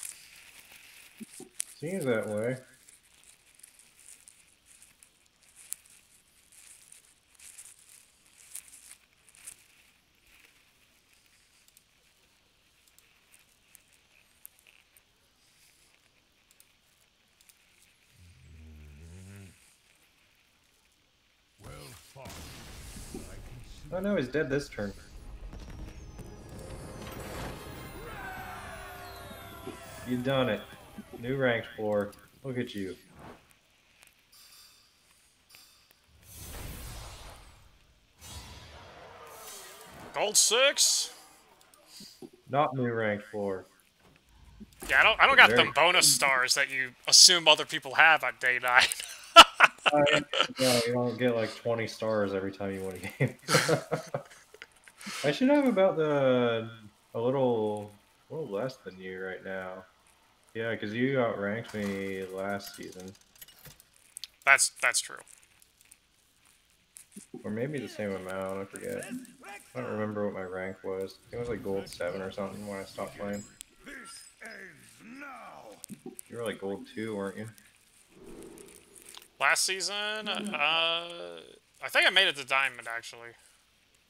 Seems that way. Well fought. Oh no, he's dead this turn. You done it. New ranked floor. Look at you. Gold 6. Not new ranked 4. Yeah, I don't got Very. them bonus stars that you assume other people have on day 9. Yeah, you don't get like 20 stars every time you win a game. I should have about a little less than you right now. Yeah, because you outranked me last season, That's true. or maybe the same amount. I forget. I don't remember what my rank was. I think it was like gold 7 or something when I stopped playing. This ends now. You were like gold 2, weren't you? Last season, I think I made it to diamond actually,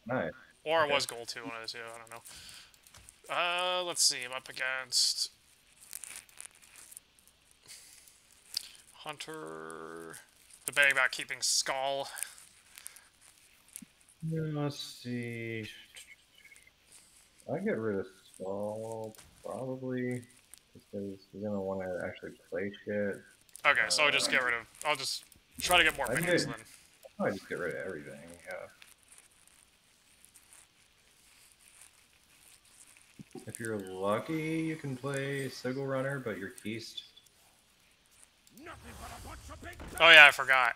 Nice. or it Okay. was gold 2. One of the two. I don't know. Let's see. I'm up against Hunter. Debating about keeping Skull. Let's see. I get rid of Skull probably because he's gonna want to actually play shit. Okay, so I'll just get rid of. I'll just try to get more I minions get- then. I just get rid of everything. Yeah. If you're lucky, you can play Sigil Runner, but you're Keist. Nothing but a bunch of big Oh yeah, I forgot.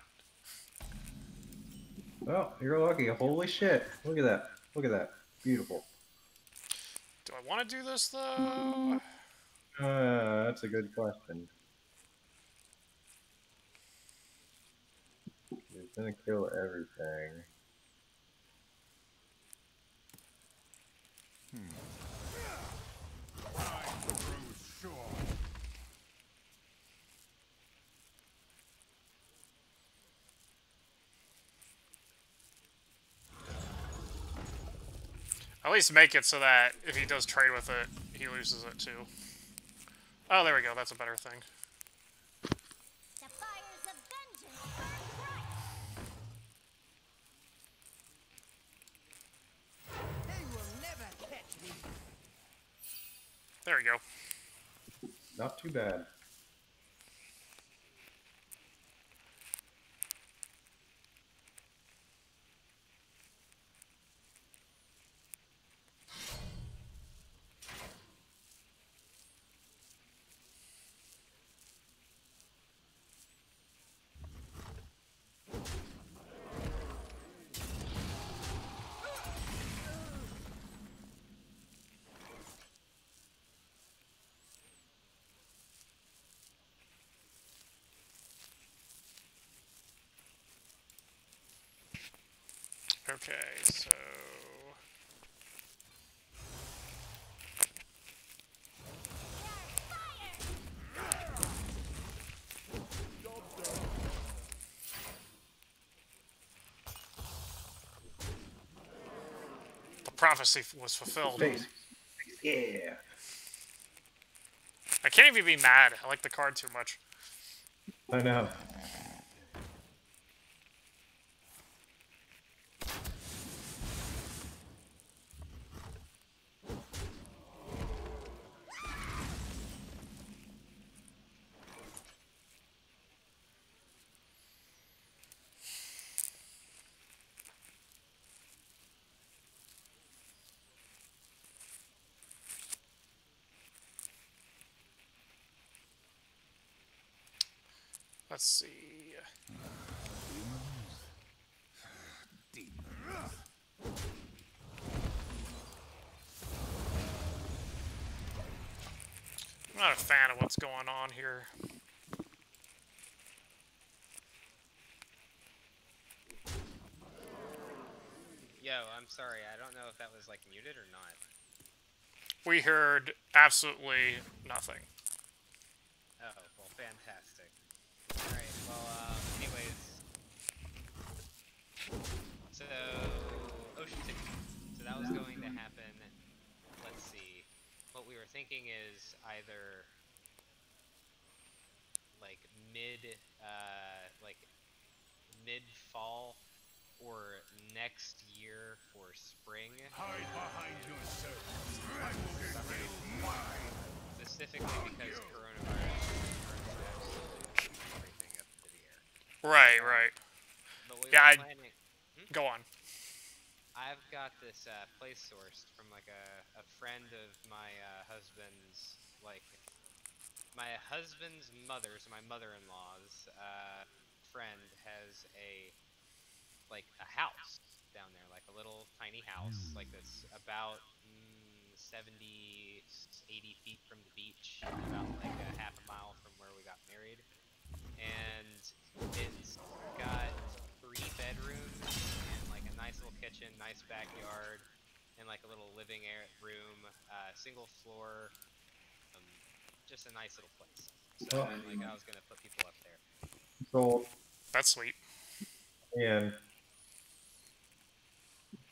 Oh, you're lucky. Holy shit. Look at that. Look at that. Beautiful. Do I want to do this though? That's a good question. He's gonna kill everything. time grows short. At least make it so that if he does trade with it, he loses it too. Oh, there we go. That's a better thing. The fires of vengeance burn bright. They will never catch me. There we go. Not too bad. Okay, so the prophecy was fulfilled. Face. Yeah. I can't even be mad. I like the card too much. I know. Let's see. I'm not a fan of what's going on here. Yo, I'm sorry. I don't know if that was like muted or not. We heard absolutely nothing. Oh, well, fantastic. Alright, well, anyways. So, Ocean City. So that was going to happen. Let's see. What we were thinking is either like mid-fall or next year for spring. Hide behind your servants. I will save mine. Specifically because coronavirus is everything up to the air. Right, right. But we Yeah, were I- planning. Go on. I've got this place sourced from like a friend of my husband's, like my husband's mother's, my mother-in-law's friend has a house down there, like a little tiny house, like this about 70, 80 feet from the beach, and about like a half a mile from where we got married. And it's got 3 bedrooms and like a nice little kitchen, nice backyard, and like a little living room, single floor, just a nice little place. So like I was gonna put people up there. So, That's sweet. and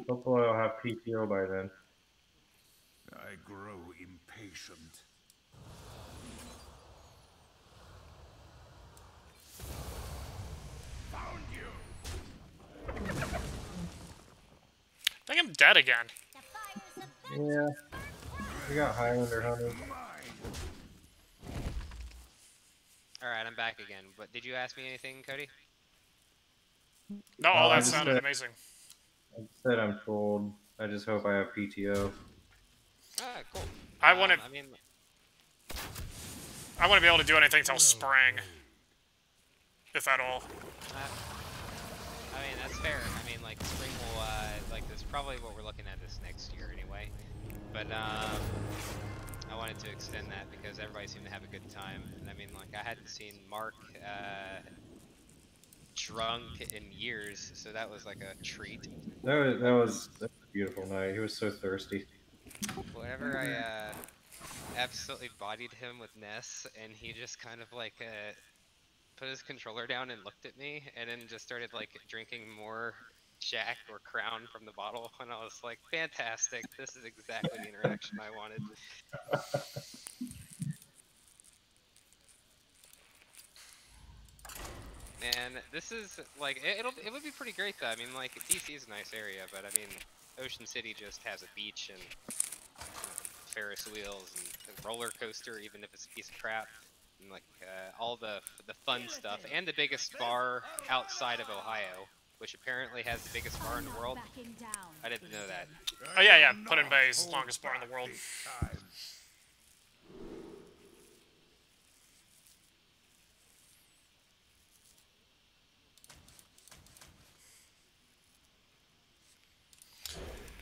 hopefully I'll have PTO by then. I grow impatient. Found you. I think I'm dead again. The fires of Yeah, vengeance burn bright. we got Highlander hunters. Alright, I'm back again. But did you ask me anything, Cody? No, all I that just sounded said- amazing. I said I'm trolled. I just hope I have PTO. Ah, cool. I want to. I mean, I want to be able to do anything till spring, if at all. I mean that's fair. I mean, like spring will, like this is probably what we're looking at this next year anyway. But I wanted to extend that because everybody seemed to have a good time. And I mean, like I hadn't seen Mark drunk in years, so that was like a treat. That was a beautiful night. He was so thirsty. Whenever I absolutely bodied him with Ness, and he just kind of like put his controller down and looked at me, and then just started like drinking more Jack or Crown from the bottle, and I was like, fantastic, this is exactly the interaction I wanted. And this is like it would be pretty great though. I mean, like DC is a nice area, but I mean, Ocean City just has a beach and Ferris wheels and a roller coaster, even if it's a piece of crap, and like all the fun stuff, and the biggest bar outside of Ohio, which apparently has the biggest bar in the world. Backing down. I didn't know that. Oh yeah, Put in Bay is the longest bar in the world.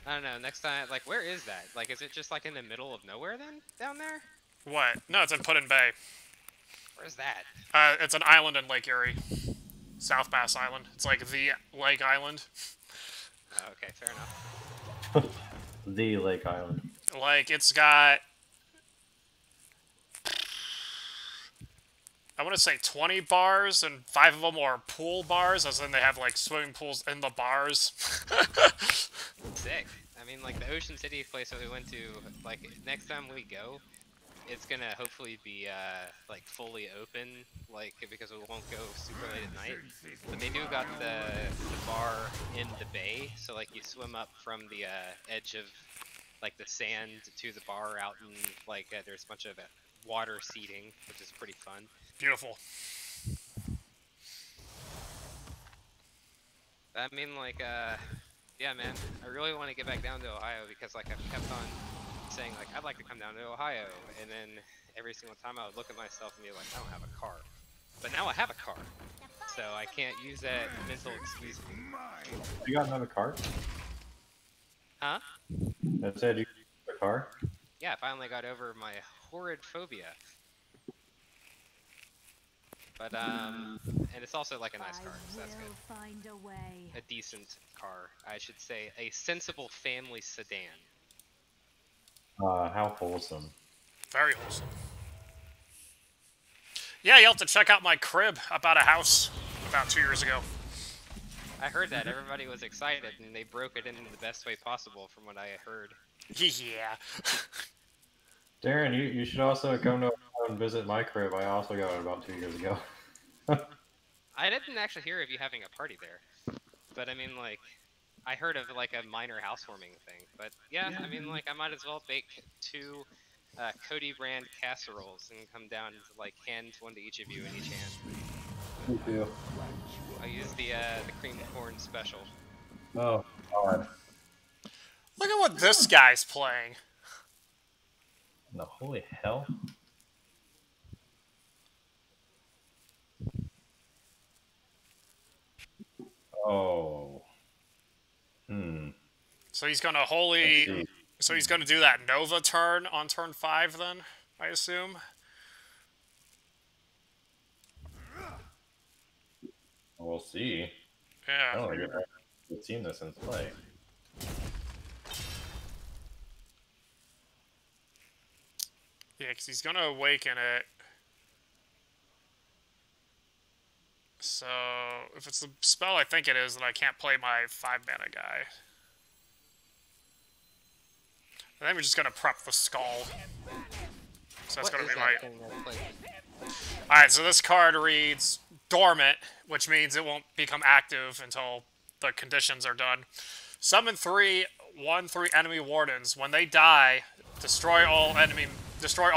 I don't know. Next time, like, where is that? Like, is it just like in the middle of nowhere then, down there? What? No, it's in Put in Bay. Where's that? It's an island in Lake Erie. South Bass Island. It's like the Lake Island. Oh, okay, fair enough. The Lake Island. Like, it's got... I want to say 20 bars, and 5 of them are pool bars, as in they have, like, swimming pools in the bars. Sick. I mean, like, the Ocean City place that we went to, like, next time we go, it's gonna hopefully be, like, fully open, like, because we won't go super late at night. But they do got the bar in the bay, so, like, you swim up from the, edge of, like, the sand to the bar out in, like, there's a bunch of water seating, which is pretty fun. Beautiful. I mean, like, yeah, man, I really want to get back down to Ohio because, like, I've kept on saying, like, I'd like to come down to Ohio, and then every single time I would look at myself and be like, I don't have a car. But now I have a car, so I can't use that mental excuse. You got another car? Huh? I said you got a car? Yeah, I finally got over my horrid phobia. But, and it's also, like, a nice car, so that's good. Find a way. A decent car, I should say. A sensible family sedan. How wholesome. Very wholesome. Yeah, you'll have to check out my crib. I bought a house about 2 years ago. I heard that. Everybody was excited, and they broke it in the best way possible, from what I heard. Yeah. Darren, you should also come to Ohio and visit my crib. I also got it about 2 years ago. I didn't actually hear of you having a party there, but I mean, like, I heard of like a minor housewarming thing. But yeah, I mean, like, I might as well bake 2 Cody brand casseroles and come down and like hand one to each of you in each hand. Me too. I use the cream corn special. Oh God. Look at what this guy's playing. The holy hell? Oh. Hmm. So he's gonna Let's see. So he's gonna do that Nova turn on turn 5 then, I assume? We'll see. Yeah. I don't think I've seen this in play. Yeah, because he's gonna awaken it. So, if it's the spell I think it is, then I can't play my 5-mana guy. And then we're just gonna prep the skull. So that's What gonna is be that my... thing that's like? Alright, so this card reads Dormant, which means it won't become active until the conditions are done. Summon 3/1/3 enemy wardens. When they die, destroy all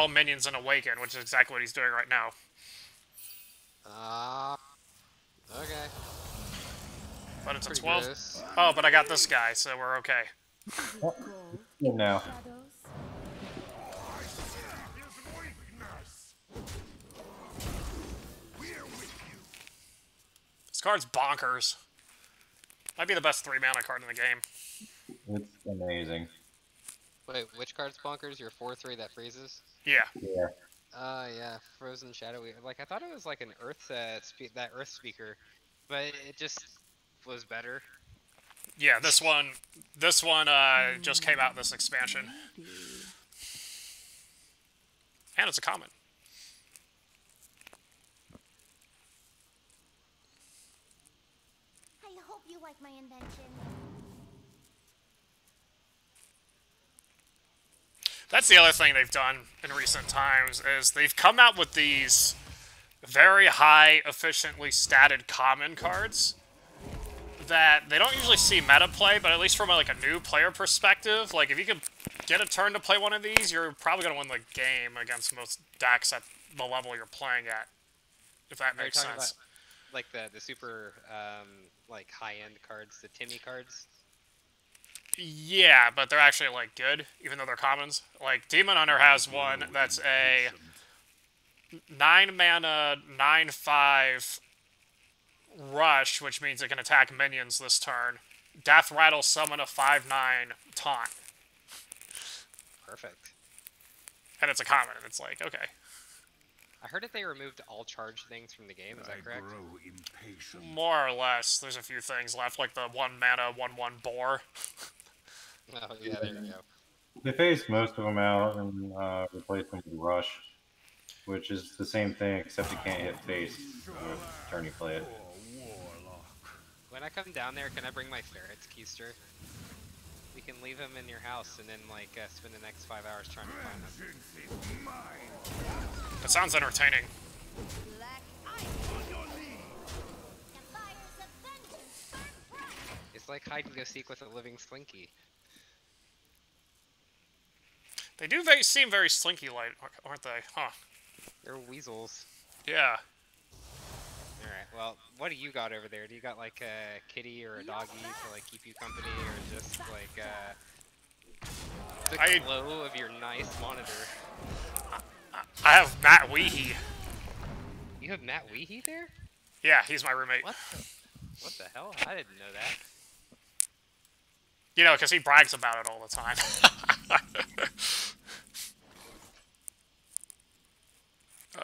minions and awaken, which is exactly what he's doing right now. Okay. But it's a Pretty 12. gross. Oh, but I got this guy, so we're okay. Gold, Good now. shadows. This card's bonkers. Might be the best 3-mana card in the game. It's amazing. Wait, which card's bonkers? Your 4/3 that freezes? Yeah. Yeah. Yeah, Frozen Shadow. Like I thought it was like an Earth that Earth speaker, but it just was better. Yeah, this one just came out this expansion. And it's a common. I hope you like my invention. That's the other thing they've done in recent times, is they've come out with these very high, efficiently statted common cards that they don't usually see meta play, but at least from like a new player perspective, like if you can get a turn to play one of these, you're probably going to win the game against most decks at the level you're playing at, if that Are you makes talking sense. about like the super like high end cards, the Timmy cards? Yeah, but they're actually like good, even though they're commons. Like Demon Hunter has one that's a 9-mana 9/5 rush, which means it can attack minions this turn. Death Rattle summon a 5/9 taunt, Perfect. and it's a common. And it's like, okay, I heard that they removed all charge things from the game. Is that correct? grow impatient. more or less. There's a few things left, like the 1-mana 1/1 boar. Oh yeah, there you go. They phased most of them out and replaced them with Rush, which is the same thing, except you can't hit face turn you play it. When I come down there, can I bring my ferrets, Keister? We can leave him in your house and then like spend the next 5 hours trying to find him. That sounds entertaining. Black ice on your knee. The fires of vengeance burn bright. It's like hide and go seek with a living Slinky. They do seem very slinky-like, aren't they? Huh. They're weasels. Yeah. Alright, well, what do you got over there? Do you got like a kitty or a doggy to like keep you company, or just like the glow of your nice monitor? I have Matt Weehee. You have Matt Weehee there? Yeah, he's my roommate. What the hell? I didn't know that. You know, because he brags about it all the time.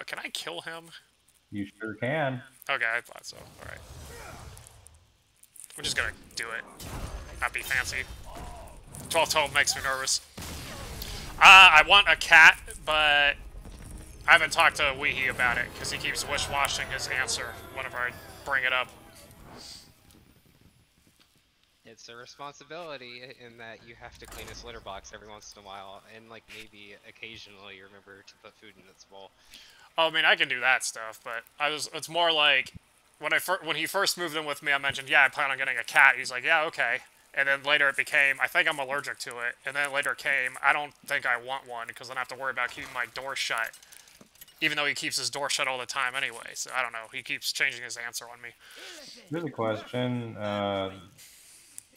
Can I kill him? You sure can. Okay, I thought so. Alright. We're just gonna do it. Not be fancy. 12-12 makes me nervous. I want a cat, but I haven't talked to Weehee about it, because he keeps wish-washing his answer whenever I bring it up. It's a responsibility in that you have to clean his litter box every once in a while, and like maybe occasionally you remember to put food in its bowl. Oh, I mean, I can do that stuff, but it's more like, when he first moved in with me, I mentioned, yeah, I plan on getting a cat. He's like, yeah, okay. And then later it became, I think I'm allergic to it. And then later came, I don't think I want one, because then I have to worry about keeping my door shut. Even though he keeps his door shut all the time anyway, so I don't know. He keeps changing his answer on me. Here's a question.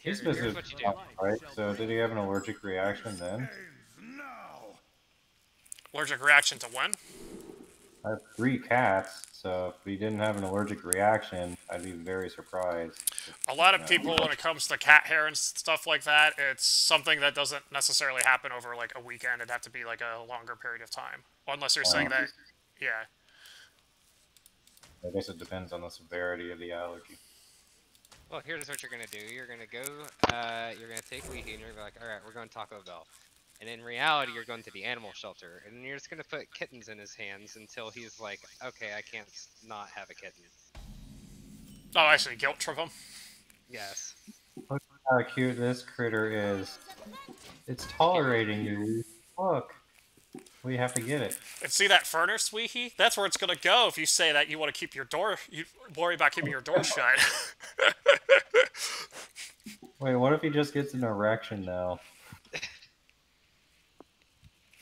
He's here's visited, what you do. right? So did he have an allergic reaction then? Now. Allergic reaction to when? I have 3 cats, so if he didn't have an allergic reaction, I'd be very surprised. A lot of people, when it comes to cat hair and stuff like that, it's something that doesn't necessarily happen over like a weekend. It'd have to be like a longer period of time. Unless you're saying that, yeah. I guess it depends on the severity of the allergy. Well, here's what you're gonna do. You're gonna go. You're gonna take Weehee, and you're like, all right, we're going Taco Bell. And in reality, you're going to the animal shelter, and you're just gonna put kittens in his hands until he's like, okay, I can't not have a kitten. Oh, actually, guilt trip him. Yes. Look how cute this critter is. It's tolerating you. Look. We have to get it. And see that furnace, Weehee? That's where it's gonna go if you say that you want to keep your door. You worry about keeping your door shut. Wait, what if he just gets an erection now?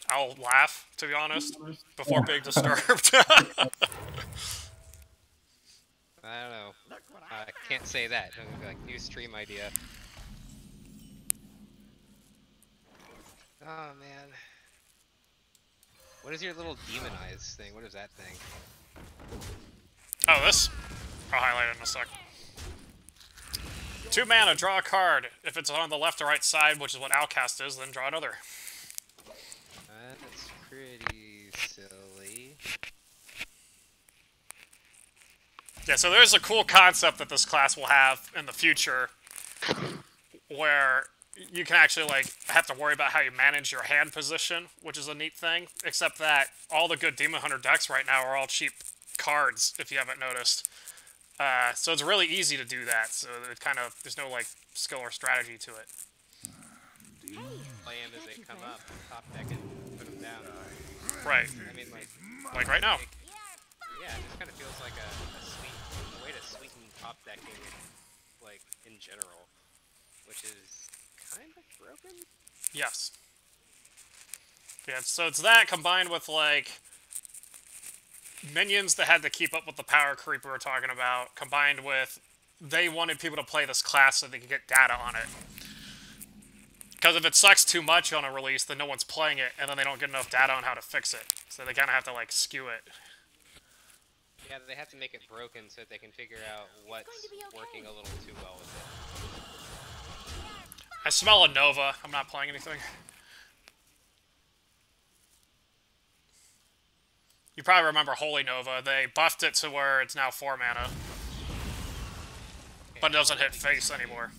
I'll laugh, to be honest, before being disturbed. I don't know. I can't say that. It would be like new stream idea. Oh man. What is your little demon eyes thing? What is that thing? Oh, this? I'll highlight it in a sec. 2 mana, draw a card. If it's on the left or right side, which is what Outcast is, then draw another. That's pretty silly. Yeah, so there's a cool concept that this class will have in the future where you can actually, like, have to worry about how you manage your hand position, which is a neat thing, except that all the good Demon Hunter decks right now are all cheap cards, if you haven't noticed. So it's really easy to do that, so it kind of, there's no, like, skill or strategy to it. Play them as they come up, top deck and put them down. Right. I mean, like right now. Yeah, it just kind of feels like a way to sweeten top decking, like, in general, which is kind of broken? Yes. Yeah, so it's that combined with, like, minions that had to keep up with the power creep we were talking about, combined with they wanted people to play this class so they could get data on it. Because if it sucks too much on a release, then no one's playing it, and then they don't get enough data on how to fix it. So they kind of have to, like, skew it. Yeah, they have to make it broken so that they can figure out what's working a little too well with it. I smell a Nova. I'm not playing anything. You probably remember Holy Nova. They buffed it to where it's now 4 mana. Okay, But it doesn't hit face anymore.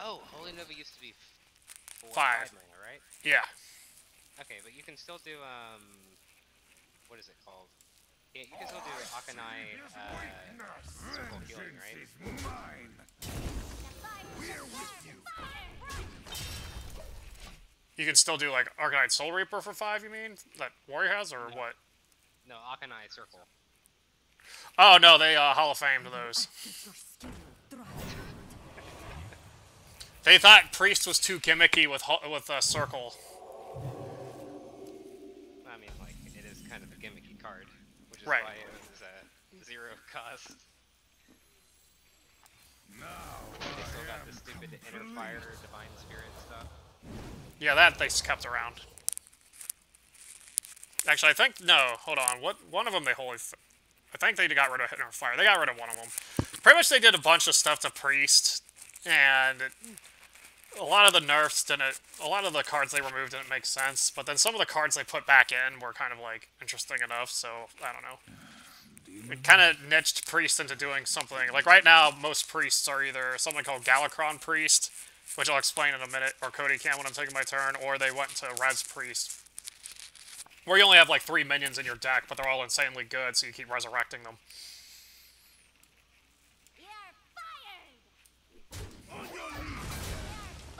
Oh, Holy Nova used to be 5 mana, right? Yeah. Okay, but you can still do, what is it called? Yeah, you can still do Akanai, circle healing, right? You can still do, like, Arcanite Soul Reaper for 5, you mean? That Warrior has, or No. what? No, Akanai circle. Oh, no, they Hall of Famed those. They thought Priest was too gimmicky with Circle. I mean, like, it is kind of a gimmicky card, which is Right. why it was a 0 cost. They still got the stupid Inner Fire, Divine Spirit stuff. Yeah, that they kept around. Actually, I think, no, hold on. One of them they I think they got rid of Inner Fire. They got rid of one of them. Pretty much they did a bunch of stuff to Priest, and a lot of the nerfs didn't, a lot of the cards they removed didn't make sense, but then some of the cards they put back in were kind of, like, interesting enough, so, I don't know. It kind of niched Priest into doing something. Like, right now, most Priests are either something called Galakron Priest, which I'll explain in a minute, or Cody can when I'm taking my turn, or they went to Res Priest, where you only have, like, 3 minions in your deck, but they're all insanely good, so you keep resurrecting them.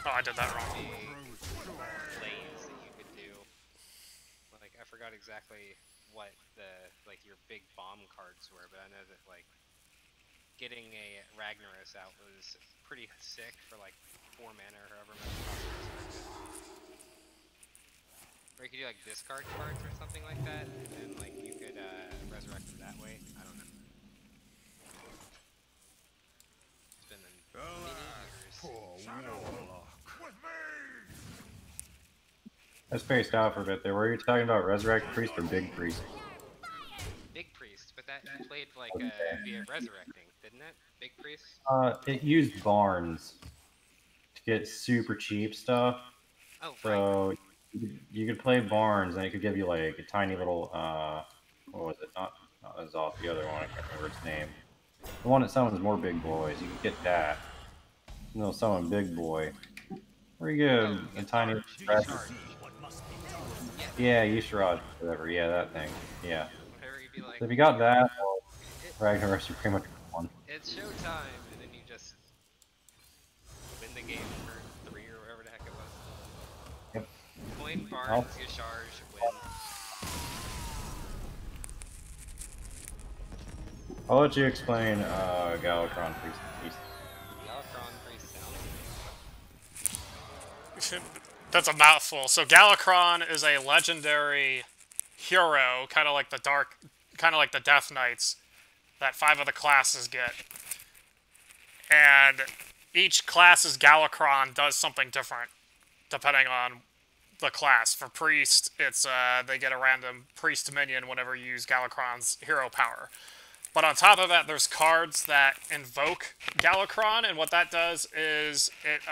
Oh, I did that wrong. Lanes that you could do. Like, I forgot exactly what the, like, your big bomb cards were, but I know that, like, getting a Ragnaros out was pretty sick for, like, 4 mana or however much it costs. Or you could do, like, discard cards or something like that, and, like, you could, resurrect them that way. I don't know. It's been a minute. I spaced out for a bit there. Were you talking about Resurrect Priest or Big Priest? Big Priest, but that played like via resurrecting, didn't it? Big Priest. It used Barnes to get super cheap stuff. Oh, right. So you could play Barnes, and it could give you like a tiny little what was it? Not Azoth, the other one. I can't remember its name. The one that summons more big boys. You could get that. And they'll summon Big Boy. Or you get Oh, a tiny. charge. Yeah, Yusharaj, whatever. Yeah, that thing. Yeah. Whatever you'd be like. So if you got that, It, Ragnarok, you pretty much won. it's showtime, and then you just win the game for 3 or whatever the heck it was. Yep. Point Barnes, you charge, win. I'll let you explain Galakron Priest. Galakron Priest sounds. That's a mouthful. So Galakron is a legendary hero, kind of like the Death Knights that 5 of the classes get. And each class's Galakron does something different depending on the class. For Priest, it's they get a random Priest minion whenever you use Galakron's hero power. But on top of that, there's cards that invoke Galakron, and what that does is it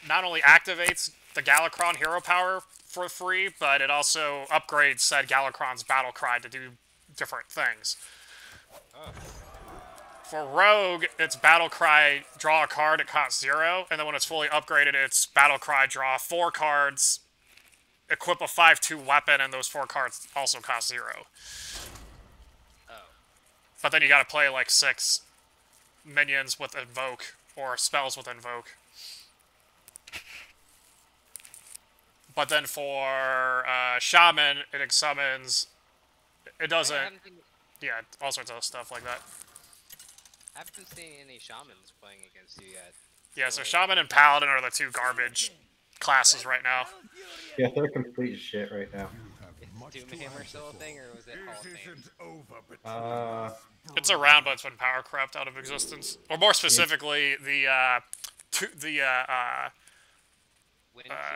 not only activates the Galakron hero power for free, but it also upgrades said Galakron's battle cry to do different things. Oh. For Rogue, it's battle cry, draw a card, it costs 0, and then when it's fully upgraded, it's battle cry, draw 4 cards, equip a 5/2 weapon, and those 4 cards also cost 0. But then you gotta play like 6 minions with Invoke, or spells with Invoke. But then for Shaman, it summons... It doesn't... Yeah, all sorts of stuff like that. I haven't seen any Shamans playing against you yet. Yeah, so Shaman and Paladin are the 2 garbage classes right now. Yeah, they're complete shit right now. Is Doomhammer still a thing, or was it Hall of Fame? It's around, but it's been power crept out of existence. Or more specifically,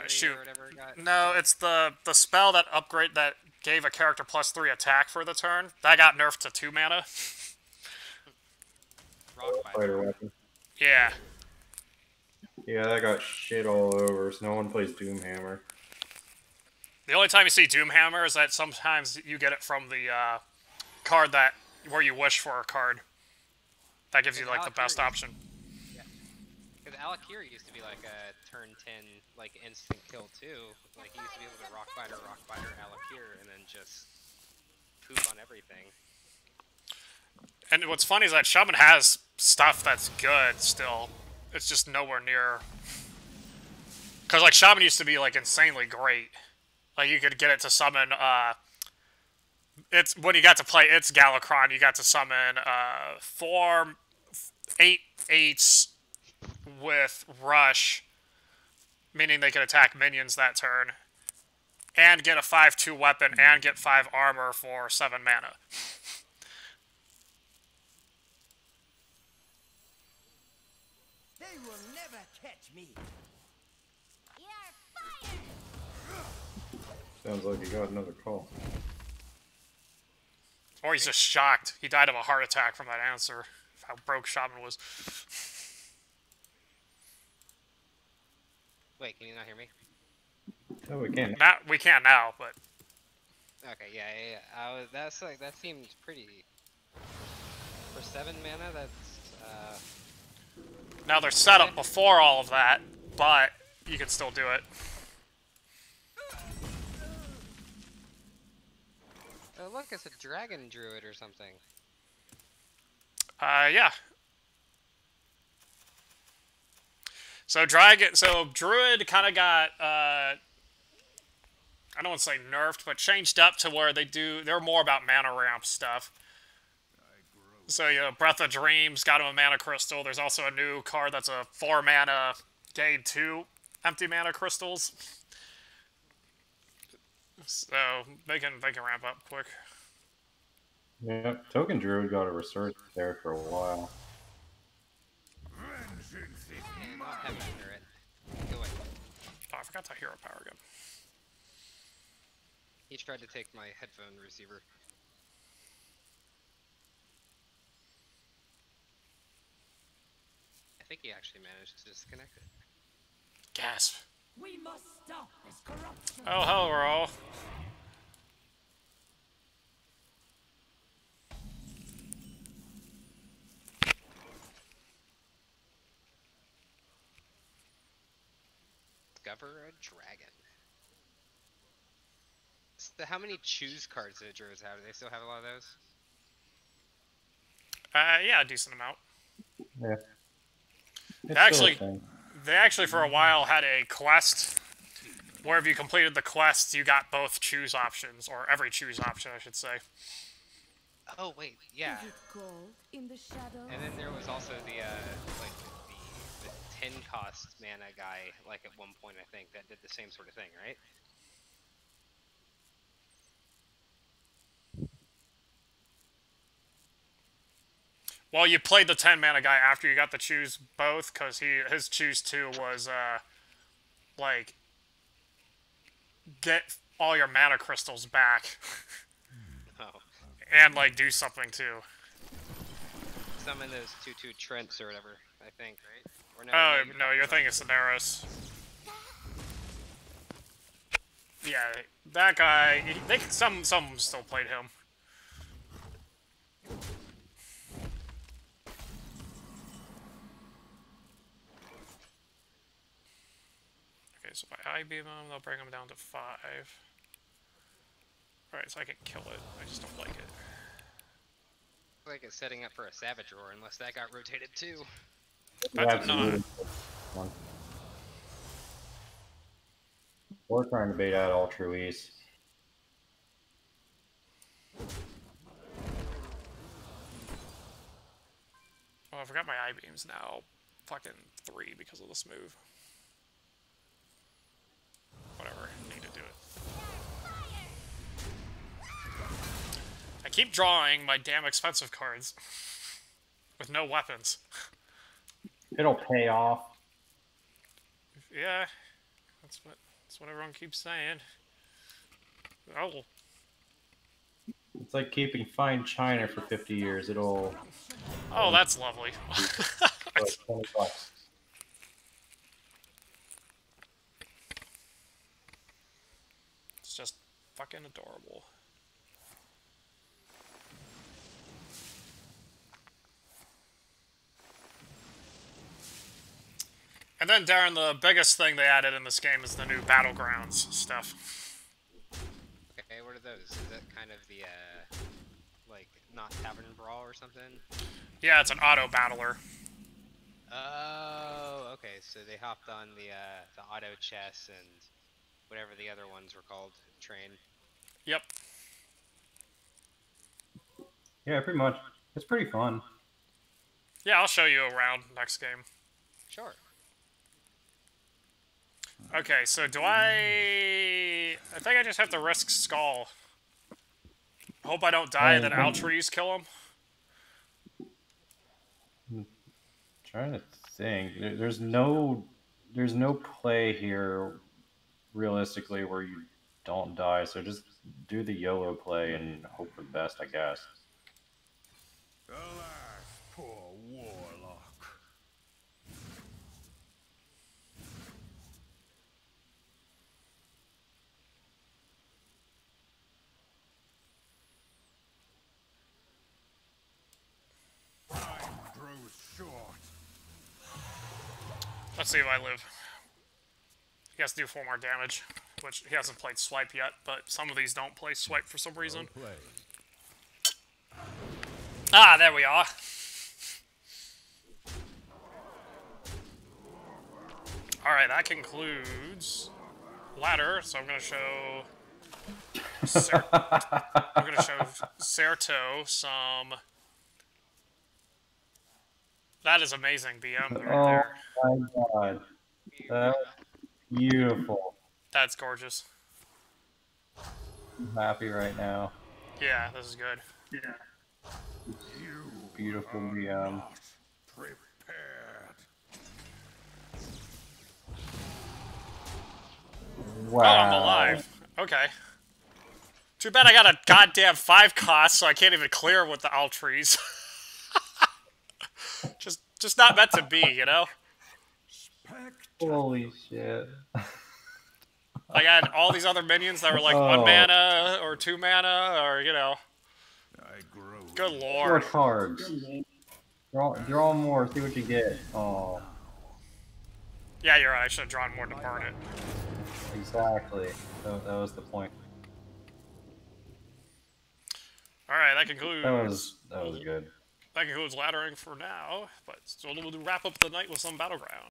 shoot. Or whatever it got. No, it's the spell that gave a character +3 attack for the turn. That got nerfed to 2 mana. Fighter weapon. Yeah. Yeah, that got shit all over, so no one plays Doomhammer. The only time you see Doomhammer is that sometimes you get it from the card where you wish for a card. That gives you like the best option. Yeah. Because Alakir used to be like a turn 10 like instant kill too. Like he used to be able to rock fighter, Alakir, and then just poop on everything. And what's funny is that Shaman has stuff that's good still. It's just nowhere near. Because like Shaman used to be like insanely great. Like you could get it to summon. It's when you got to play its Galakron, you got to summon 4 8/8s with Rush, meaning they could attack minions that turn, and get a 5/2 weapon and get 5 armor for 7 mana. They will never catch me. You're fired! Sounds like you got another call. Or he's just shocked. He died of a heart attack from that answer. How broke Shaman was. Wait, can you not hear me? No, we can't. We can now, but Okay, yeah. That's like that seems pretty. For 7 mana, that's. now they're set up before all of that, but you can still do it. Oh look, it's a dragon druid or something. Yeah. So Druid kind of got, I don't want to say nerfed, but changed up to where they're more about mana ramp stuff. So, you know, Breath of Dreams got him a mana crystal. There's also a new card that's a 4 mana, gain 2 empty mana crystals. So, they can ramp up quick. Yeah, Token Druid got a resurgence there for a while. Yeah, not have that turret. forgot to hero power again. He tried to take my headphone receiver. I think he actually managed to disconnect it. Gasp. We must stop this corruption. Oh, hello. Discover a dragon. So how many choose cards did Druids have? Do they still have a lot of those? Yeah, a decent amount. Yeah. They actually for a while had a quest where if you completed the quests, you got both choose options, or every choose option, I should say. Oh wait, yeah. Is it gold in the shadow? And then there was also the like the 10 cost mana guy, like at one point I think, that did the same sort of thing, right? Well, you played the 10 mana guy after you got to choose both, because his choose 2 was, like, get all your mana crystals back. Oh. And, like, do something, too. Summon those 2/2 Trents or whatever, I think, right? Or no, Oh, no, your thing is Daenerys. Yeah, that guy, some still played him. Okay, so if I I-beam him, they'll bring him down to 5. Alright, so I can kill it. I just don't like it. Like it's setting up for a Savage Roar, unless that got rotated too. That's not. We're trying to bait out all Truies. Oh, I forgot my I-beams now. Fucking 3 because of this move. Whatever, need to do it. I keep drawing my damn expensive cards with no weapons. It'll pay off. Yeah, that's what everyone keeps saying. Oh, It's like keeping fine china for 50 years. It'll. oh, that's lovely. Like $20. It's just fucking adorable. And then, Darren, the biggest thing they added in this game is the new Battlegrounds stuff. Okay, what are those? Is that kind of the, like, not Tavern Brawl or something? Yeah, it's an auto-battler. Oh, okay, so they hopped on the auto chess and whatever the other ones were called, train. Yep. Yeah, pretty much. It's pretty fun. Yeah, I'll show you around next game. Sure. Okay, so do I think I just have to risk Skull. Hope I don't die, and then Altrees kill him. Trying to think. There's no play here realistically where you don't die, so just do the YOLO play and hope for the best, I guess. Alas, poor warlock. Time grows short. Let's see if I live. He has to do 4 more damage, which he hasn't played Swipe yet, but some of these don't play Swipe for some reason. Play. Ah, there we are. Alright, that concludes ladder, so I'm gonna show I'm gonna show Certo some. That is amazing BM right there. Oh my god. That's beautiful. That's gorgeous. I'm happy right now. Yeah, this is good. Yeah. Beautiful BM. Prepared. Wow. Oh, I'm alive. Okay. Too bad I got a goddamn 5 cost, so I can't even clear with the alt trees. just not meant to be, you know? Holy shit. Like, I had all these other minions that were like 1 Oh. mana, or 2 mana, or, you know. I grow. Good Draw lord. cards. Draw more, see what you get. Oh, Yeah, you're right, I should have drawn more to burn it. exactly. That was the point. Alright, that concludes... That was good. That concludes laddering for now, but still we'll wrap up the night with some Battleground.